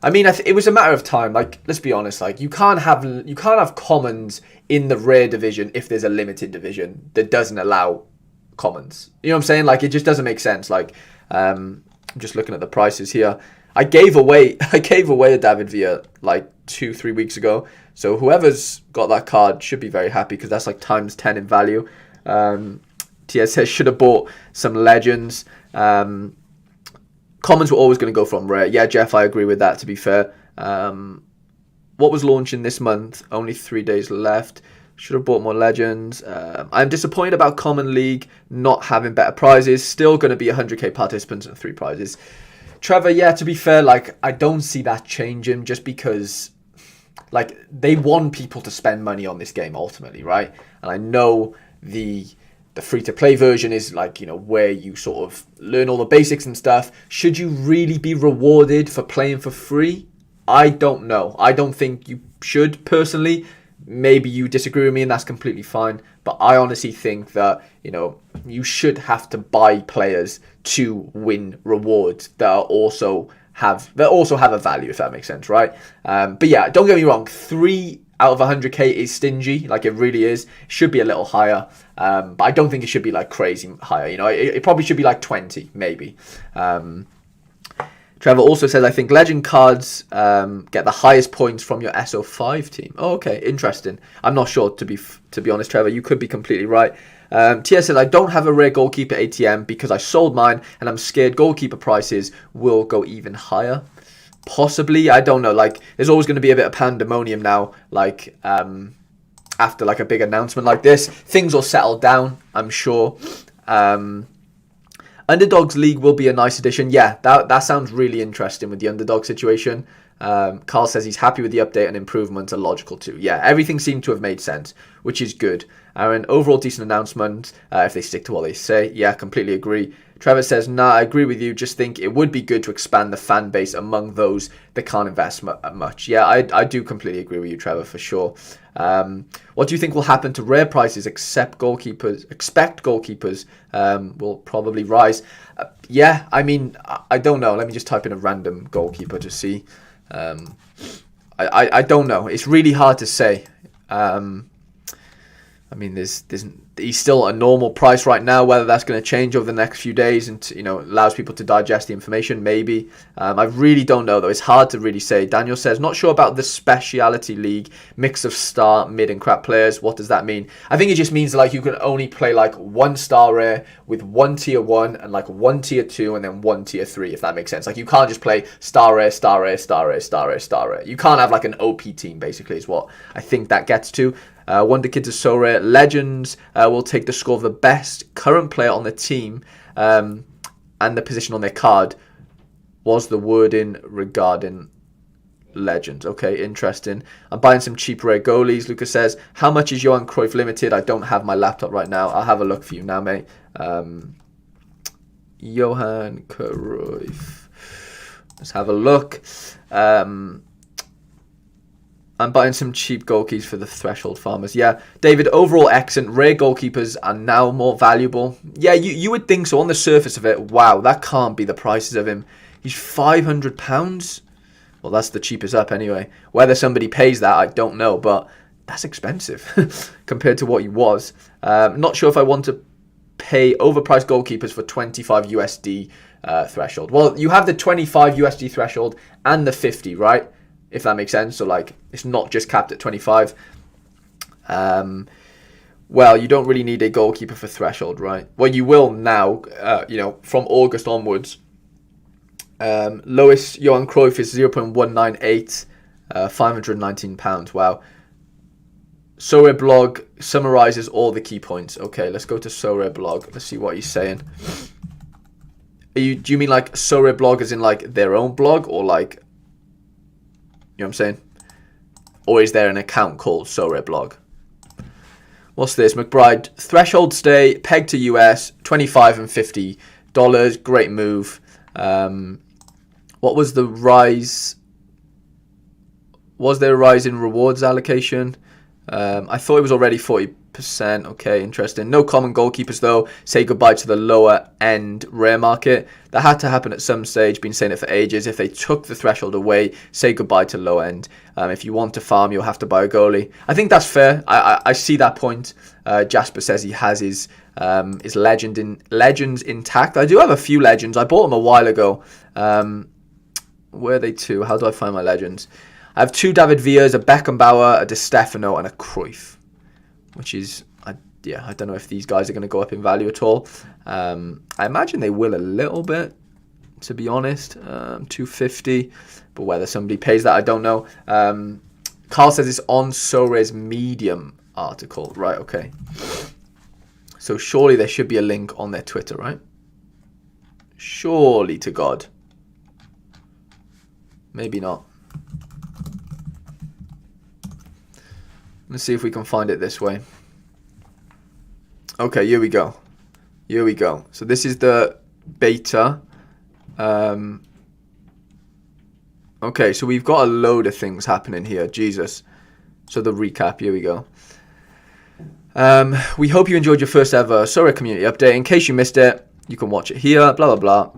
I mean, it was a matter of time. Like, let's be honest. Like, you can't have commons in the rare division if there's a limited division that doesn't allow commons. You know what I'm saying? Like, it just doesn't make sense. Like, I'm just looking at the prices here. I gave away a David Villa like 2-3 weeks ago. So whoever's got that card should be very happy because that's like times 10 in value. TS says should have bought some legends. Commons were always going to go from rare. Yeah, Jeff, I agree with that, to be fair. What was launching this month? Only 3 days left. Should have bought more legends. I'm disappointed about Common League not having better prizes. Still going to be 100k participants and 3 prizes. Trevor, yeah, to be fair, like, I don't see that changing just because, like, they want people to spend money on this game ultimately, right? And I know the free-to-play version is like, you know, where you sort of learn all the basics and stuff. Should you really be rewarded for playing for free? I don't know. I don't think you should, personally. Maybe you disagree with me and that's completely fine. But I honestly think that, you know, you should have to buy players to win rewards that also have a value, if that makes sense, right? But yeah, don't get me wrong. 3 out of 100k is stingy, like it really is. It should be a little higher, but I don't think it should be like crazy higher. You know, it probably should be like 20, maybe. Trevor also says, I think legend cards get the highest points from your SO5 team. Oh, okay, interesting. I'm not sure, to be honest, Trevor. You could be completely right. TS says, I don't have a rare goalkeeper ATM because I sold mine and I'm scared goalkeeper prices will go even higher. Possibly, I don't know. Like, there's always going to be a bit of pandemonium now. Like, after like a big announcement like this, things will settle down, I'm sure. Underdogs League will be a nice addition. Yeah, that sounds really interesting with the underdog situation. Carl says he's happy with the update and improvements are logical too. Yeah, everything seemed to have made sense, which is good. Aaron, overall decent announcement if they stick to what they say. Yeah, completely agree. Trevor says, nah, I agree with you. Just think it would be good to expand the fan base among those that can't invest much. Yeah, I do completely agree with you, Trevor, for sure. What do you think will happen to rare prices? Expect goalkeepers will probably rise. Yeah, I mean, I don't know. Let me just type in a random goalkeeper to see. I don't know. It's really hard to say. I mean, he's still a normal price right now. Whether that's going to change over the next few days and, you know, allows people to digest the information, maybe. I really don't know, though. It's hard to really say. Daniel says, not sure about the speciality league, mix of star, mid, and crap players. What does that mean? I think it just means, like, you can only play, like, 1 star rare with 1 tier 1 and, like, 1 tier 2 and then 1 tier 3, if that makes sense. Like, you can't just play star rare, star rare, star rare, star rare, star rare. You can't have, like, an OP team, basically, is what I think that gets to. Wonder Kids are so rare. Legends will take the score of the best current player on the team and the position on their card. Was the wording regarding legends. Okay, interesting. I'm buying some cheap rare goalies. Lucas says, how much is Johan Cruyff limited? I don't have my laptop right now. I'll have a look for you now, mate. Johan Cruyff. Let's have a look. I'm buying some cheap goalkeepers for the threshold farmers. Yeah, David, overall excellent. Rare goalkeepers are now more valuable. Yeah, you would think so on the surface of it. Wow, that can't be the prices of him. He's £500. Well, that's the cheapest up anyway. Whether somebody pays that, I don't know, but that's expensive compared to what he was. Not sure if I want to pay overpriced goalkeepers for 25 USD threshold. Well, you have the 25 USD threshold and the 50, right? If that makes sense. So like it's not just capped at 25. Well, you don't really need a goalkeeper for threshold, right? Well, you will now, from August onwards. Lowest Johan Cruyff is 0.198, £519. Wow. Sorare blog summarizes all the key points. Okay, let's go to Sorare blog. Let's see what he's saying. Do you mean like Sorare blog as in like their own blog, or like, you know what I'm saying? Or is there an account called Sorare blog? What's this? McBride, threshold stay, peg to US, $25 and $50. Great move. What was the rise? Was there a rise in rewards allocation? I thought it was already 40%. Okay, interesting. No common goalkeepers though. Say goodbye to the lower end rare market. That had to happen at some stage. Been saying it for ages. If they took the threshold away, say goodbye to low end. If you want to farm, you'll have to buy a goalie. I think that's fair. I see that point. Jasper says he has his legends intact. I do have a few legends. I bought them a while ago. Where are they to? How do I find my legends? I have 2 David Villas, a Beckenbauer, a Di Stefano, and a Cruyff, which is, I don't know if these guys are going to go up in value at all. I imagine they will a little bit, to be honest. 250, but whether somebody pays that, I don't know. Carl says it's on Sorare's Medium article. Right, okay. So surely there should be a link on their Twitter, right? Surely to God. Maybe not. Let's see if we can find it this way. Okay, here we go. Here we go. So this is the beta. Okay, so we've got a load of things happening here. Jesus. So the recap, here we go. We hope you enjoyed your first ever Sorare community update. In case you missed it, you can watch it here. Blah, blah, blah.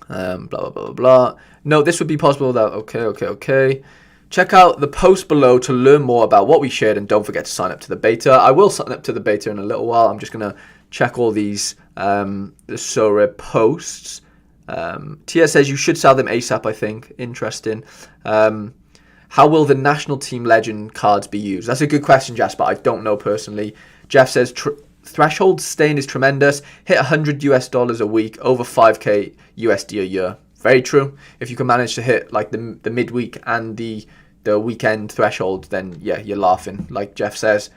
Blah, blah, blah, blah. No, this would be possible without... Okay. Check out the post below to learn more about what we shared, and don't forget to sign up to the beta. I will sign up to the beta in a little while. I'm just going to check all these the Sorare posts. Tia says you should sell them ASAP, I think. Interesting. How will the national team legend cards be used? That's a good question, Jasper. I don't know personally. Jeff says threshold staying is tremendous. Hit $100 a week, over 5k USD a year. Very true. If you can manage to hit like the midweek and the weekend threshold, then yeah, you're laughing, like Jeff says.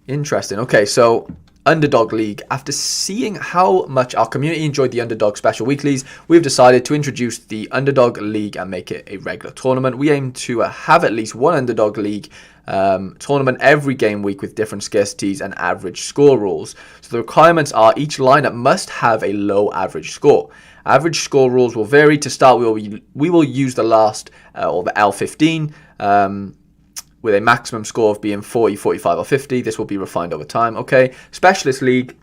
Interesting. Okay, so Underdog League. After seeing how much our community enjoyed the Underdog Special Weeklies, we've decided to introduce the Underdog League and make it a regular tournament. We aim to have at least one Underdog League tournament every game week with different scarcities and average score rules. So the requirements are each lineup must have a low average score. Average score rules will vary. To start, we will use the last or the L15 with a maximum score of being 40, 45 or 50. This will be refined over time. Okay, Specialist League.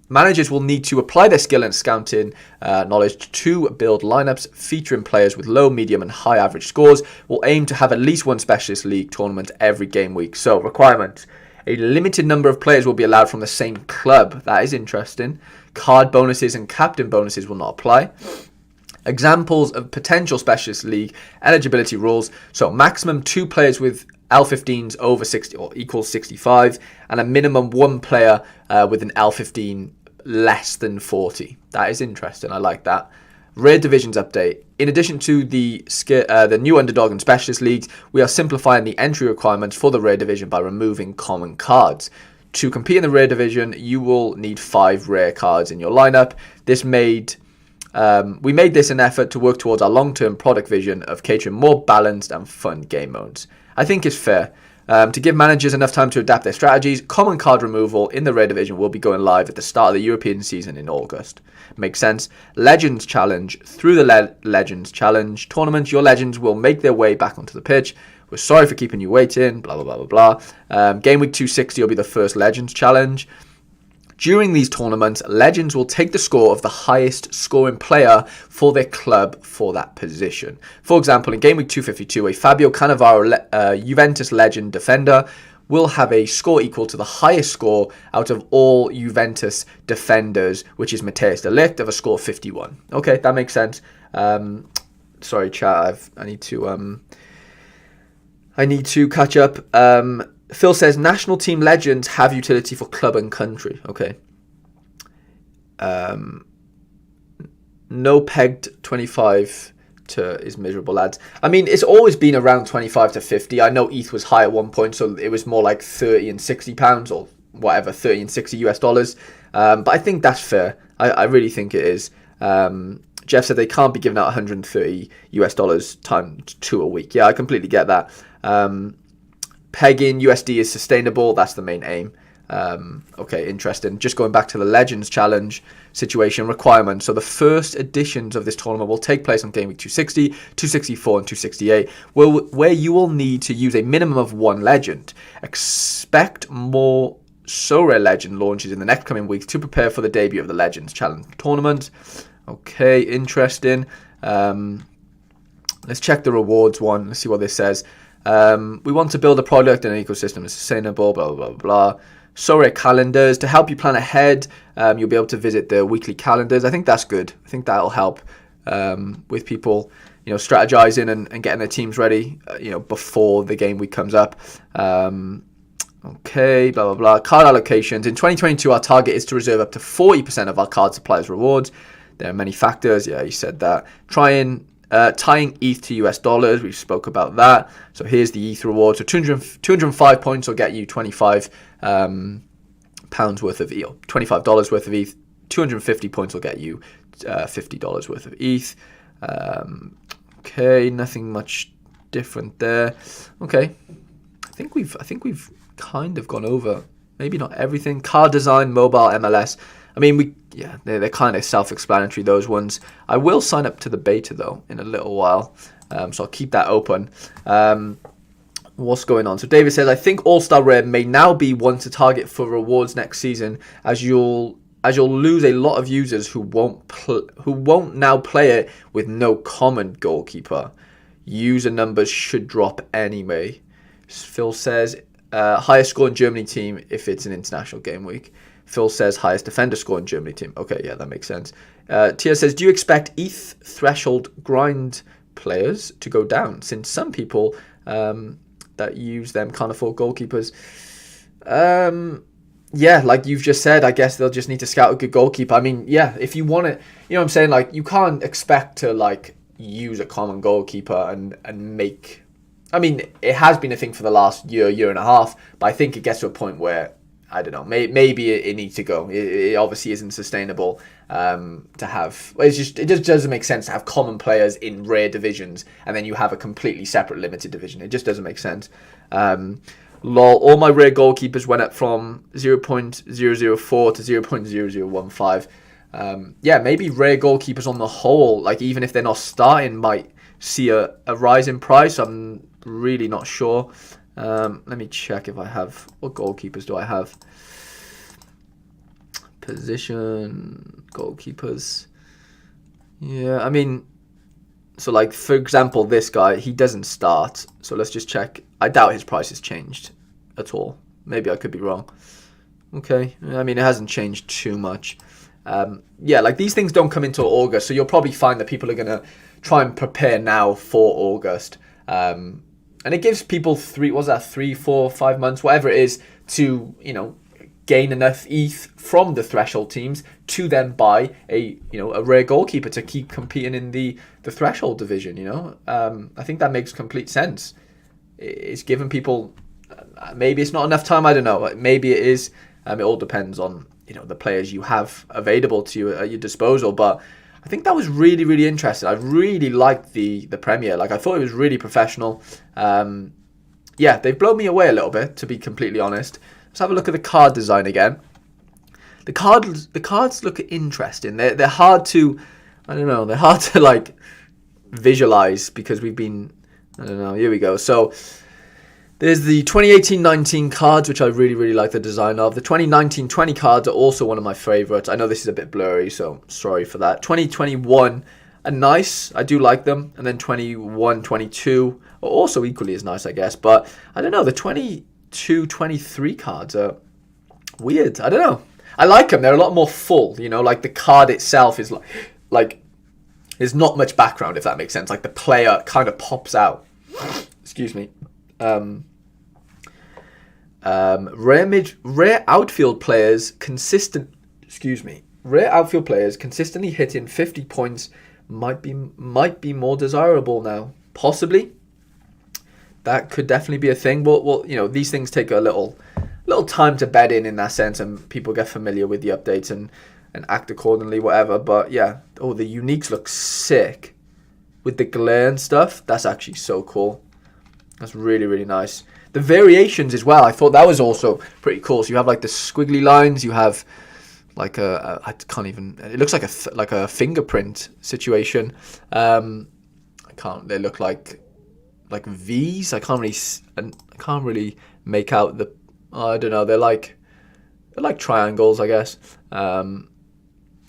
Managers will need to apply their skill and scouting knowledge to build lineups featuring players with low, medium and high average scores. We'll aim to have at least one Specialist League tournament every game week. So requirements. A limited number of players will be allowed from the same club. That is interesting. Card bonuses and captain bonuses will not apply. Examples of potential Specialist League eligibility rules. So maximum 2 players with L15s over 60 or equals 65, and a minimum 1 player with an L15 less than 40. That is interesting. I like that. Rare Divisions update. In addition to the new Underdog and Specialist Leagues, we are simplifying the entry requirements for the Rare Division by removing common cards. To compete in the Rare Division, you will need 5 rare cards in your lineup. This made We made this an effort to work towards our long-term product vision of catering more balanced and fun game modes. I think it's fair. To give managers enough time to adapt their strategies, common card removal in the Rare Division will be going live at the start of the European season in August. Makes sense. Legends Challenge. Through the Legends Challenge tournament, your legends will make their way back onto the pitch. We're sorry for keeping you waiting, blah, blah, blah, blah, blah. Game Week 260 will be the first Legends Challenge. During these tournaments, legends will take the score of the highest scoring player for their club for that position. For example, in Game Week 252, a Fabio Cannavaro Juventus legend defender will have a score equal to the highest score out of all Juventus defenders, which is Matthäus de Ligt, of a score of 51. Okay, that makes sense. Sorry, chat. I need to catch up. Phil says, national team legends have utility for club and country. Okay. No pegged 25 to is miserable, lads. I mean, it's always been around 25 to 50. I know ETH was high at one point, so it was more like 30 and 60 pounds or whatever, 30 and 60 US dollars. But I think that's fair. I really think it is. Jeff said they can't be giving out 130 US dollars times 2 a week. Yeah, I completely get that. Pegging USD is sustainable. That's the main aim. Okay, interesting. Just going back to the Legends Challenge situation requirement. So the first editions of this tournament will take place on Game Week 260, 264 and 268, where you will need to use a minimum of 1 legend. Expect more Sorare Legend launches in the next coming weeks to prepare for the debut of the Legends Challenge tournament. Okay, interesting. Let's check the rewards one. Let's see what this says. We want to build a product and an ecosystem that's sustainable, blah, blah, blah, blah. Sorare calendars. To help you plan ahead, you'll be able to visit the weekly calendars. I think that's good. I think that'll help with people, strategizing and getting their teams ready, before the game week comes up. Okay, blah, blah, blah. Card allocations. In 2022, our target is to reserve up to 40% of our card suppliers' rewards. There are many factors. Yeah, you said that. Tying ETH to US dollars, we spoke about that. So here's the ETH reward. So 205 points will get you 25 pounds worth of ETH, $25 worth of ETH. 250 points will get you $50 worth of ETH. Okay, nothing much different there. Okay, I think we've kind of gone over, maybe not everything. Card design, mobile, MLS. I mean, they're kind of self-explanatory, those ones. I will sign up to the beta, though, in a little while. So I'll keep that open. What's going on? So David says, I think All-Star Rare may now be one to target for rewards next season, as you'll lose a lot of users who won't now play it with no common goalkeeper. User numbers should drop anyway. Phil says, highest score in Germany team if it's an international game week. Phil says highest defender score in Germany team. Okay, yeah, that makes sense. Tia says, do you expect ETH threshold grind players to go down, since some people that use them can't afford goalkeepers? Yeah, like you've just said, I guess they'll just need to scout a good goalkeeper. I mean, yeah, if you want it, you know what I'm saying? Like, you can't expect to, like, use a common goalkeeper and make... I mean, it has been a thing for the last year and a half, but I think it gets to a point where, I don't know, maybe it needs to go. It obviously isn't sustainable to have... It just doesn't make sense to have common players in rare divisions and then you have a completely separate limited division. It just doesn't make sense. Lol, all my rare goalkeepers went up from 0.004 to 0.0015. Yeah, maybe rare goalkeepers on the whole, like even if they're not starting, might see a rise in price. I'm really not sure. Let me check if I have... What goalkeepers do I have? Position, goalkeepers. Yeah, I mean... So, like, for example, this guy, he doesn't start. So let's just check. I doubt his price has changed at all. Maybe I could be wrong. Okay. I mean, it hasn't changed too much. Yeah, like, these things don't come until August. So you'll probably find that people are going to try and prepare now for August. And it gives people 3, 4, 5 months, whatever it is, to, gain enough ETH from the threshold teams to then buy a rare goalkeeper to keep competing in the threshold division. I think that makes complete sense. It's giving people, maybe it's not enough time, I don't know, maybe it is. It all depends on the players you have available to you at your disposal, but I think that was really, really interesting. I really liked the premiere. Like, I thought it was really professional. Yeah, they've blown me away a little bit, to be completely honest. Let's have a look at the card design again. The cards look interesting. They're hard to, I don't know, they're hard to like visualize because we've been, I don't know. Here we go. So there's the 2018-19 cards, which I really, really like the design of. The 2019-20 cards are also one of my favorites. I know this is a bit blurry, so sorry for that. 2021 are nice. I do like them. And then 21-22 are also equally as nice, I guess. But I don't know. The 22-23 cards are weird. I don't know. I like them. They're a lot more full, you know, like the card itself is like there's not much background, if that makes sense. Like the player kind of pops out. Excuse me. Rare outfield players Rare outfield players consistently hitting 50 points might be more desirable now. Possibly. That could definitely be a thing. Well, you know, these things take a little time to bed in that sense, and people get familiar with the updates and act accordingly, whatever. But yeah, the uniques look sick with the glare and stuff. That's actually so cool. That's really, really nice. The variations as well, I thought that was also pretty cool. So you have like the squiggly lines, you have like I can't even, it looks like a fingerprint situation. They look like V's. I can't really make out the, I don't know, they're like triangles, I guess.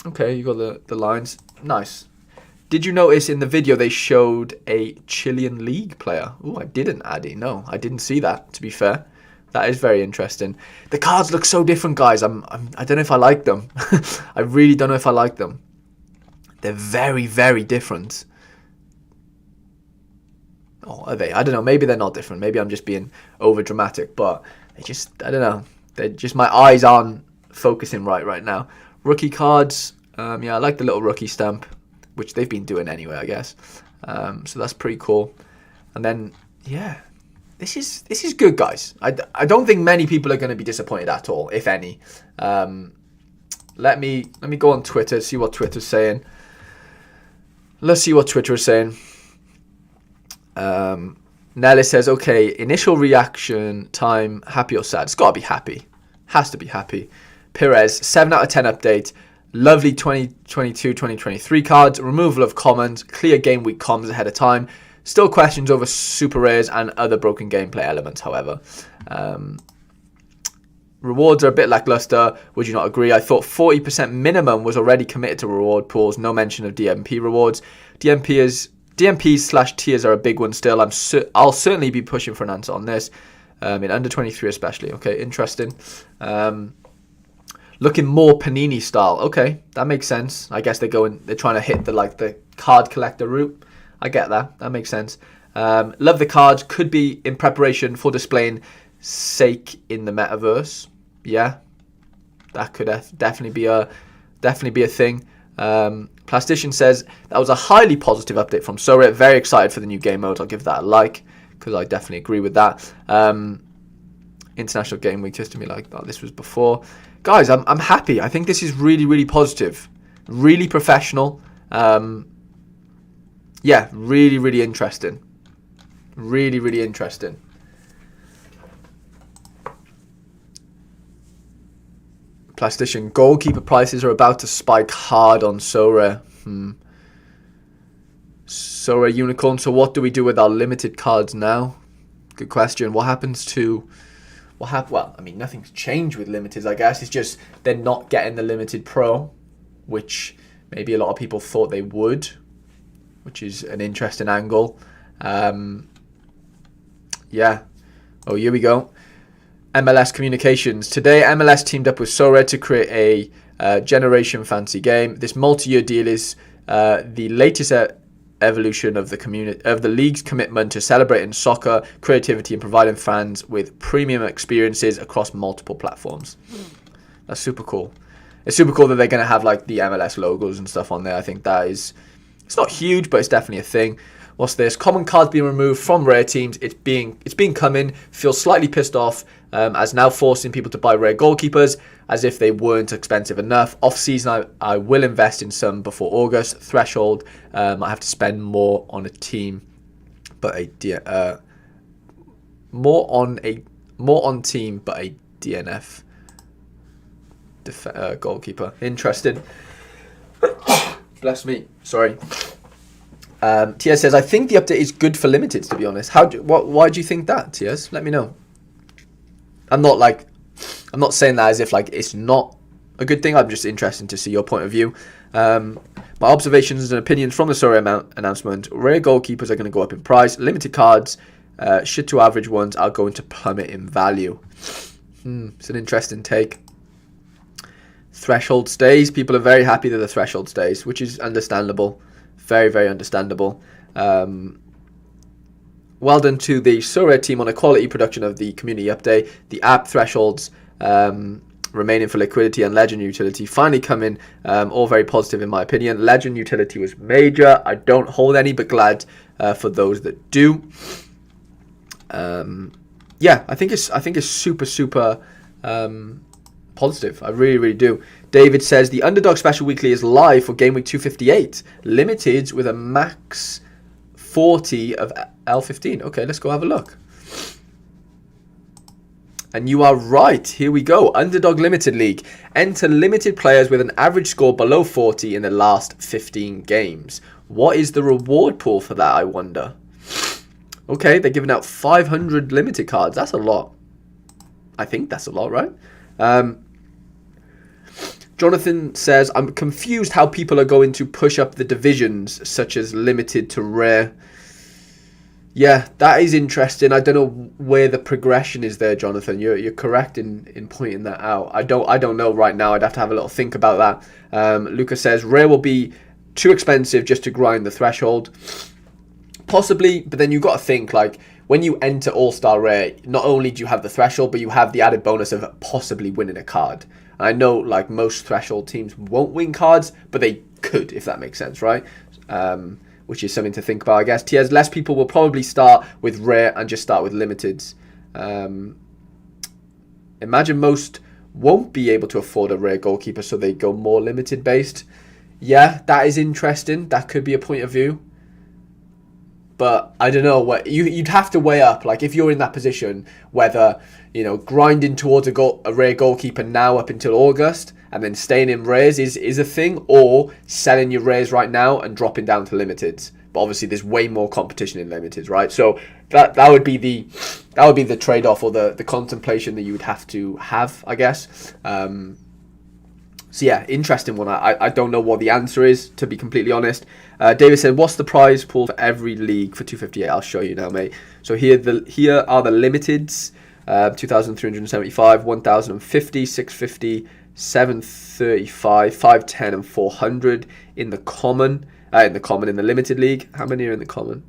Okay, you got the lines. Nice. Did you notice in the video they showed a Chilean league player? Oh, I didn't, Addy. No, I didn't see that, to be fair. That is very interesting. The cards look so different, guys. I don't know if I like them. I really don't know if I like them. They're very, very different. Oh, are they? I don't know. Maybe they're not different. Maybe I'm just being over dramatic, but I don't know. They're just, my eyes aren't focusing right now. Rookie cards. Yeah, I like the little rookie stamp, which they've been doing anyway, I guess. So that's pretty cool. And then, yeah, this is good, guys. I don't think many people are going to be disappointed at all, if any. Let me go on Twitter, see what Twitter's saying. Let's see what Twitter is saying. Nelly says, okay, initial reaction time, happy or sad? It's got to be happy. Has to be happy. Perez, 7 out of 10 update. Lovely 2022-2023 cards. Removal of commons. Clear game week comms ahead of time. Still questions over super rares and other broken gameplay elements, however. Rewards are a bit lackluster. Would you not agree? I thought 40% minimum was already committed to reward pools. No mention of DMP rewards. DMPs/tiers are a big one still. I'll certainly be pushing for an answer on this. In under 23 especially. Okay, interesting. Looking more Panini style. Okay, that makes sense. I guess they're trying to hit the card collector route. I get that. That makes sense. Love the cards. Could be in preparation for displaying sake in the metaverse. Yeah, that could definitely be a thing. Plastician says that was a highly positive update from Sorare. Very excited for the new game mode. I'll give that a like because I definitely agree with that. International Game Week just to be like, oh, this was before. Guys, I'm happy. I think this is really, really positive. Really professional. Yeah, really, really interesting. Really, really interesting. Plastician, goalkeeper prices are about to spike hard on Sorare. Sorare Unicorn, so what do we do with our limited cards now? Good question. What happens to... Well, I mean, nothing's changed with limiteds, I guess. It's just they're not getting the limited pro, which maybe a lot of people thought they would, which is an interesting angle. Yeah. Oh, here we go. MLS Communications. Today, MLS teamed up with Sorare to create a Generation Fantasy game. This multi-year deal is the latest evolution of the league's commitment to celebrating soccer, creativity, and providing fans with premium experiences across multiple platforms. That's super cool. It's super cool that they're going to have like the MLS logos and stuff on there. I think that is, it's not huge, but it's definitely a thing. What's this? Common cards being removed from rare teams. It's been coming. Feels slightly pissed off as now forcing people to buy rare goalkeepers as if they weren't expensive enough. Off season, I will invest in some before August. Threshold, I have to spend more on a team, but more on team, but a DNF goalkeeper. Interesting. Bless me. Sorry. TS says, I think the update is good for limiteds, to be honest. Why do you think that, TS? Let me know. I'm not saying that as if like it's not a good thing. I'm just interested to see your point of view. My observations and opinions from the Sorare announcement. Rare goalkeepers are going to go up in price. Limited cards, shit to average ones, are going to plummet in value. It's an interesting take. Threshold stays. People are very happy that the threshold stays, which is understandable. Very, very understandable. Well done to the Sorare team on a quality production of the community update. The app thresholds remaining for liquidity and legend utility finally coming. All very positive in my opinion. Legend utility was major. I don't hold any, but glad for those that do. Yeah, I think it's super positive. I really do. David says the Underdog Special Weekly is live for Game Week 258. Limited with a max 40 of L15. Okay, let's go have a look. And you are right. Here we go. Underdog Limited League. Enter limited players with an average score below 40 in the last 15 games. What is the reward pool for that, I wonder? Okay, they're giving out 500 limited cards. That's a lot. I think that's a lot, right? Jonathan says, I'm confused how people are going to push up the divisions, such as limited to rare. Yeah, that is interesting. I don't know where the progression is there, Jonathan. You're correct in pointing that out. I don't know right now. I'd have to have a little think about that. Lucas says, rare will be too expensive just to grind the threshold. Possibly, but then you've got to think, like, when you enter All-Star Rare, not only do you have the threshold, but you have the added bonus of possibly winning a card. I know, like, most threshold teams won't win cards, but they could, if that makes sense, right? Which is something to think about, I guess. TS, less people will probably start with rare and just start with limiteds. Imagine most won't be able to afford a rare goalkeeper, so they go more limited based. Yeah, that is interesting. That could be a point of view. But I don't know what you'd have to weigh up. Like, if you're in that position, whether, you know, grinding towards a rare goalkeeper now up until August and then staying in rares is a thing, or selling your rares right now and dropping down to limiteds. But obviously, there's way more competition in limiteds, right? So that would be the trade-off, or the contemplation that you would have to have, I guess. So yeah, interesting one. I don't know what the answer is, to be completely honest. David said, what's the prize pool for every league for 258? I'll show you now, mate. So here are the limiteds. 2,375, 1,050, 650, 735, 510 and 400 in the common. In the limited league. How many are in the common?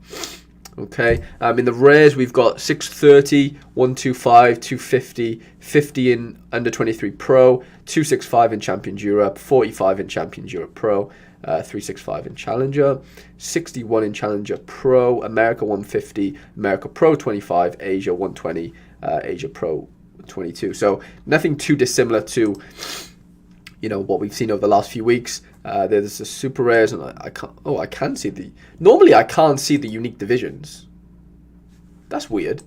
Okay. In the rares, we've got 630, 125, 250, 50 in under 23 Pro, 265 in Champions Europe, 45 in Champions Europe Pro, 365 in Challenger, 61 in Challenger Pro, America 150, America Pro 25, Asia 120, Asia Pro 22. So nothing too dissimilar to, you know, what we've seen over the last few weeks. There's the super rares, and I can see the. Normally, I can't see the unique divisions. That's weird.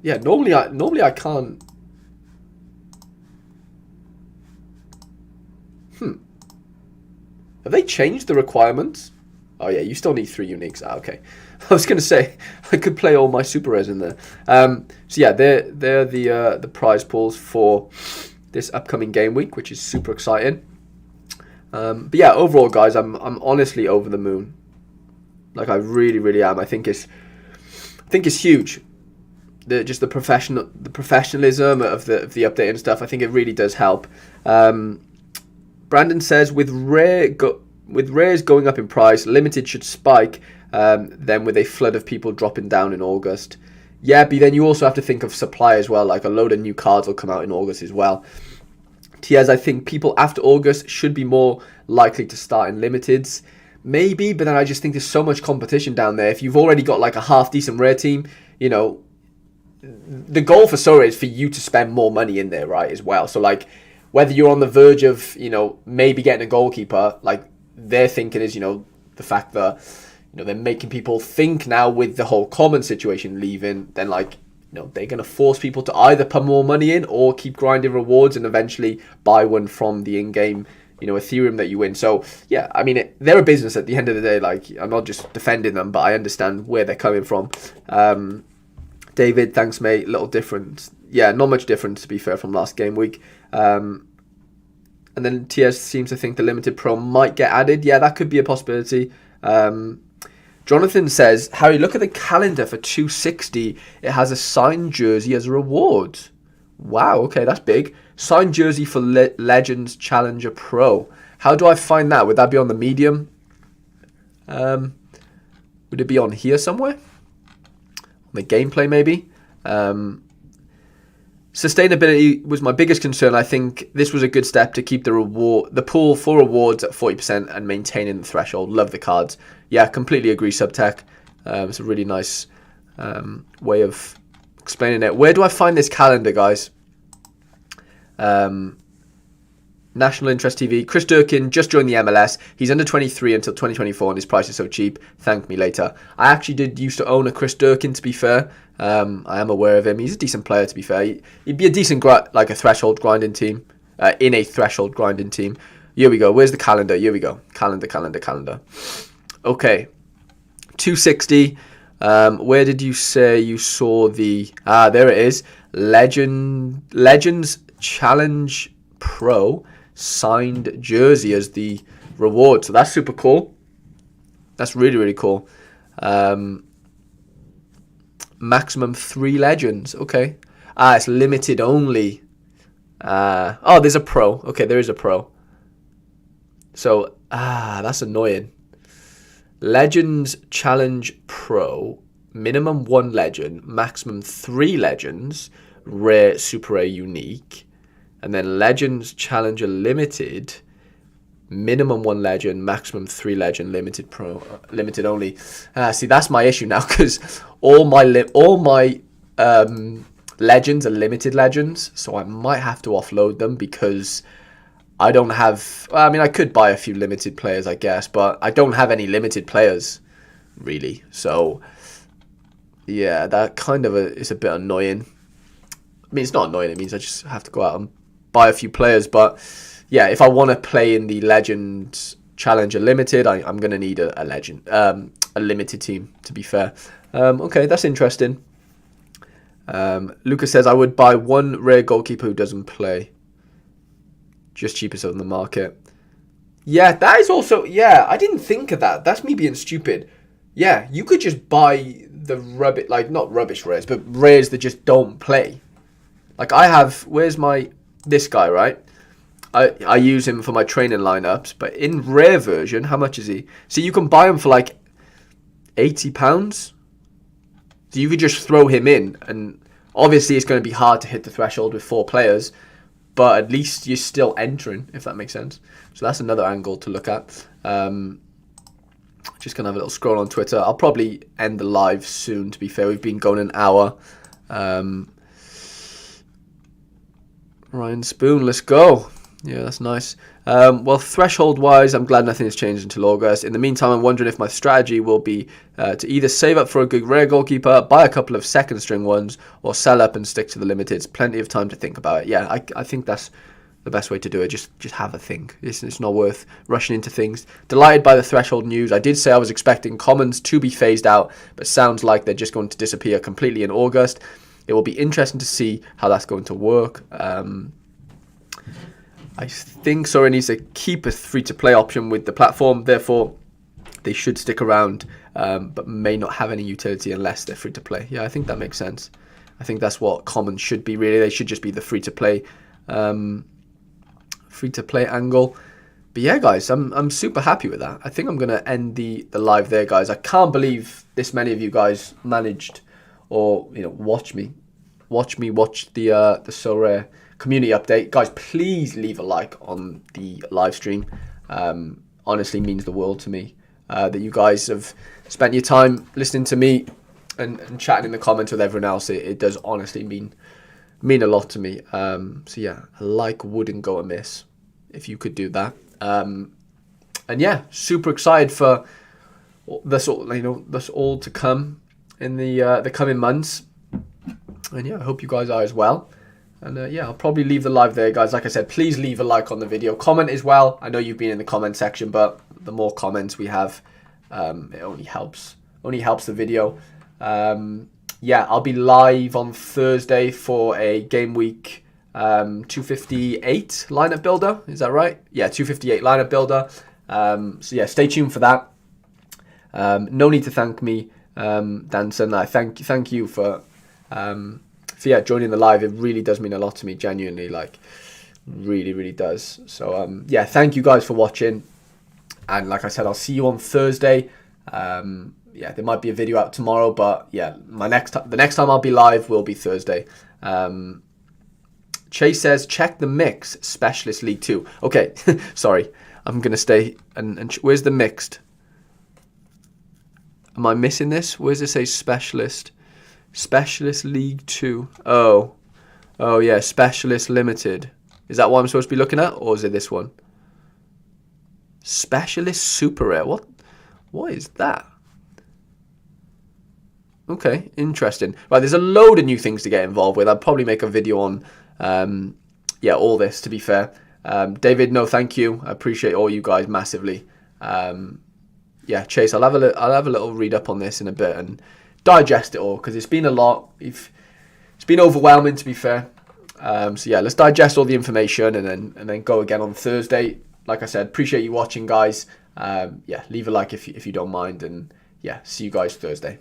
Yeah, normally I can't. Have they changed the requirements? Oh yeah, you still need 3 uniques. Okay. I was gonna say I could play all my super rares in there. So yeah, they're the prize pools for this upcoming game week, which is super exciting. But yeah, overall, guys, I'm honestly over the moon. Like, I really am. I think it's huge. Just the professionalism of the update and stuff. I think it really does help. Brandon says, with rares going up in price, limited should spike. Then with a flood of people dropping down in August. Yeah, but then you also have to think of supply as well. Like, a load of new cards will come out in August as well. Tiaz, I think people after August should be more likely to start in limiteds. maybe, but then I just think there's so much competition down there. If you've already got like a half decent rare team, you know, the goal for Sorare is for you to spend more money in there, right, as well. So like, whether you're on the verge of, you know, maybe getting a goalkeeper, like their thinking is, you know, the fact that, you know, they're making people think now with the whole common situation leaving, then like, you know, they're going to force people to either put more money in or keep grinding rewards and eventually buy one from the in-game, you know, Ethereum that you win. So, yeah, I mean, they're a business at the end of the day. Like, I'm not just defending them, but I understand where they're coming from. David, thanks, mate. Little different. Yeah, not much difference, to be fair, from last game week. And then TS seems to think the Limited Pro might get added. Yeah, that could be a possibility. Jonathan says, Harry, look at the calendar for 260. It has a signed jersey as a reward. Wow, okay, that's big. Signed jersey for Legends Challenger Pro. How do I find that? Would that be on the medium? Would it be on here somewhere? On the gameplay, maybe? Sustainability was my biggest concern. I think this was a good step to keep the pool for rewards at 40% and maintaining the threshold. Love the cards. Yeah, completely agree, Subtech. It's a really nice way of explaining it. Where do I find this calendar, guys? National Interest TV. Chris Durkin just joined the MLS. He's under 23 until 2024 and his price is so cheap. Thank me later. I actually did used to own a Chris Durkin, to be fair. I am aware of him. He's a decent player, to be fair. He'd be a decent, like a threshold grinding team. In a threshold grinding team. Here we go. Where's the calendar? Here we go. Calendar. Okay. 260. Where did you say you saw the... there it is. Legends Challenge Pro signed jersey as the reward. So that's super cool. That's really, really cool. Maximum 3 legends. Okay. It's limited only. There's a pro. Okay, there is a pro. So, that's annoying. Legends Challenge Pro. Minimum 1 legend. Maximum 3 legends. Rare, super rare, unique. And then Legends Challenger Limited. Minimum 1 legend, maximum 3 legend, limited pro, limited only. See, that's my issue now, because all my legends are limited legends, so I might have to offload them because I don't have. I mean, I could buy a few limited players, I guess, but I don't have any limited players really. So yeah, that kind of is a bit annoying. I mean, it's not annoying. It means I just have to go out and buy a few players, but. Yeah, if I want to play in the Legends Challenger Limited, I'm going to need a legend, a limited team, to be fair. Okay, that's interesting. Lucas says, I would buy 1 rare goalkeeper who doesn't play. Just cheapest on the market. Yeah, that is also... Yeah, I didn't think of that. That's me being stupid. Yeah, you could just buy the rubbish... Like, not rubbish rares, but rares that just don't play. Like, I have... Where's my... This guy, right? I use him for my training lineups, but in rare version, how much is he? So you can buy him for like £80. So you could just throw him in, and obviously it's going to be hard to hit the threshold with 4 players, but at least you're still entering, if that makes sense. So that's another angle to look at. Just going to have a little scroll on Twitter. I'll probably end the live soon, to be fair. We've been going an hour. Ryan Spoon, let's go. Yeah, that's nice. Well, threshold-wise, I'm glad nothing has changed until August. In the meantime, I'm wondering if my strategy will be to either save up for a good rare goalkeeper, buy a couple of second-string ones, or sell up and stick to the limiteds. Plenty of time to think about it. Yeah, I think that's the best way to do it. Just have a think. It's not worth rushing into things. Delighted by the threshold news. I did say I was expecting commons to be phased out, but sounds like they're just going to disappear completely in August. It will be interesting to see how that's going to work. I think Sorare needs to keep a free-to-play option with the platform. Therefore, they should stick around, but may not have any utility unless they're free-to-play. Yeah, I think that makes sense. I think that's what common should be, really. They should just be the free-to-play angle. But yeah, guys, I'm super happy with that. I think I'm going to end the live there, guys. I can't believe this many of you guys managed or watch the Sorare community update. Guys, please leave a like on the live stream. Honestly means the world to me. that you guys have spent your time listening to me and chatting in the comments with everyone else. It does honestly mean a lot to me. So yeah, a like wouldn't go amiss if you could do that. And yeah, super excited for this all to come in the coming months. And yeah, I hope you guys are as well. And yeah, I'll probably leave the live there, guys. Like I said, please leave a like on the video. Comment as well. I know you've been in the comment section, but the more comments we have, it only helps the video. Yeah, I'll be live on Thursday for a game week 258 lineup builder. Is that right? Yeah, 258 lineup builder. So yeah, stay tuned for that. No need to thank me, Danson. I thank you for joining the live. It really does mean a lot to me, genuinely, like really does. So yeah, thank you guys for watching, and like I said, I'll see you on Thursday. Yeah, there might be a video out tomorrow, but yeah, the next time I'll be live will be Thursday. Chase says, check the mix, Specialist League 2. Okay, sorry, I'm gonna stay and where's the mixed? Am I missing this? Where does it say Specialist League 2? Oh yeah, Specialist Limited. Is that what I'm supposed to be looking at, or is it this one? Specialist Super Rare. What is that? Okay, interesting. Right, there's a load of new things to get involved with. I'll probably make a video on yeah, all this, to be fair. David, no, thank you. I appreciate all you guys massively. Yeah, Chase, I'll have a little read up on this in a bit and digest it all, because it's been a lot. It's been overwhelming, to be fair. So yeah, let's digest all the information and then go again on Thursday. Like I said, appreciate you watching, guys. Yeah, leave a like if you don't mind, and yeah, see you guys Thursday.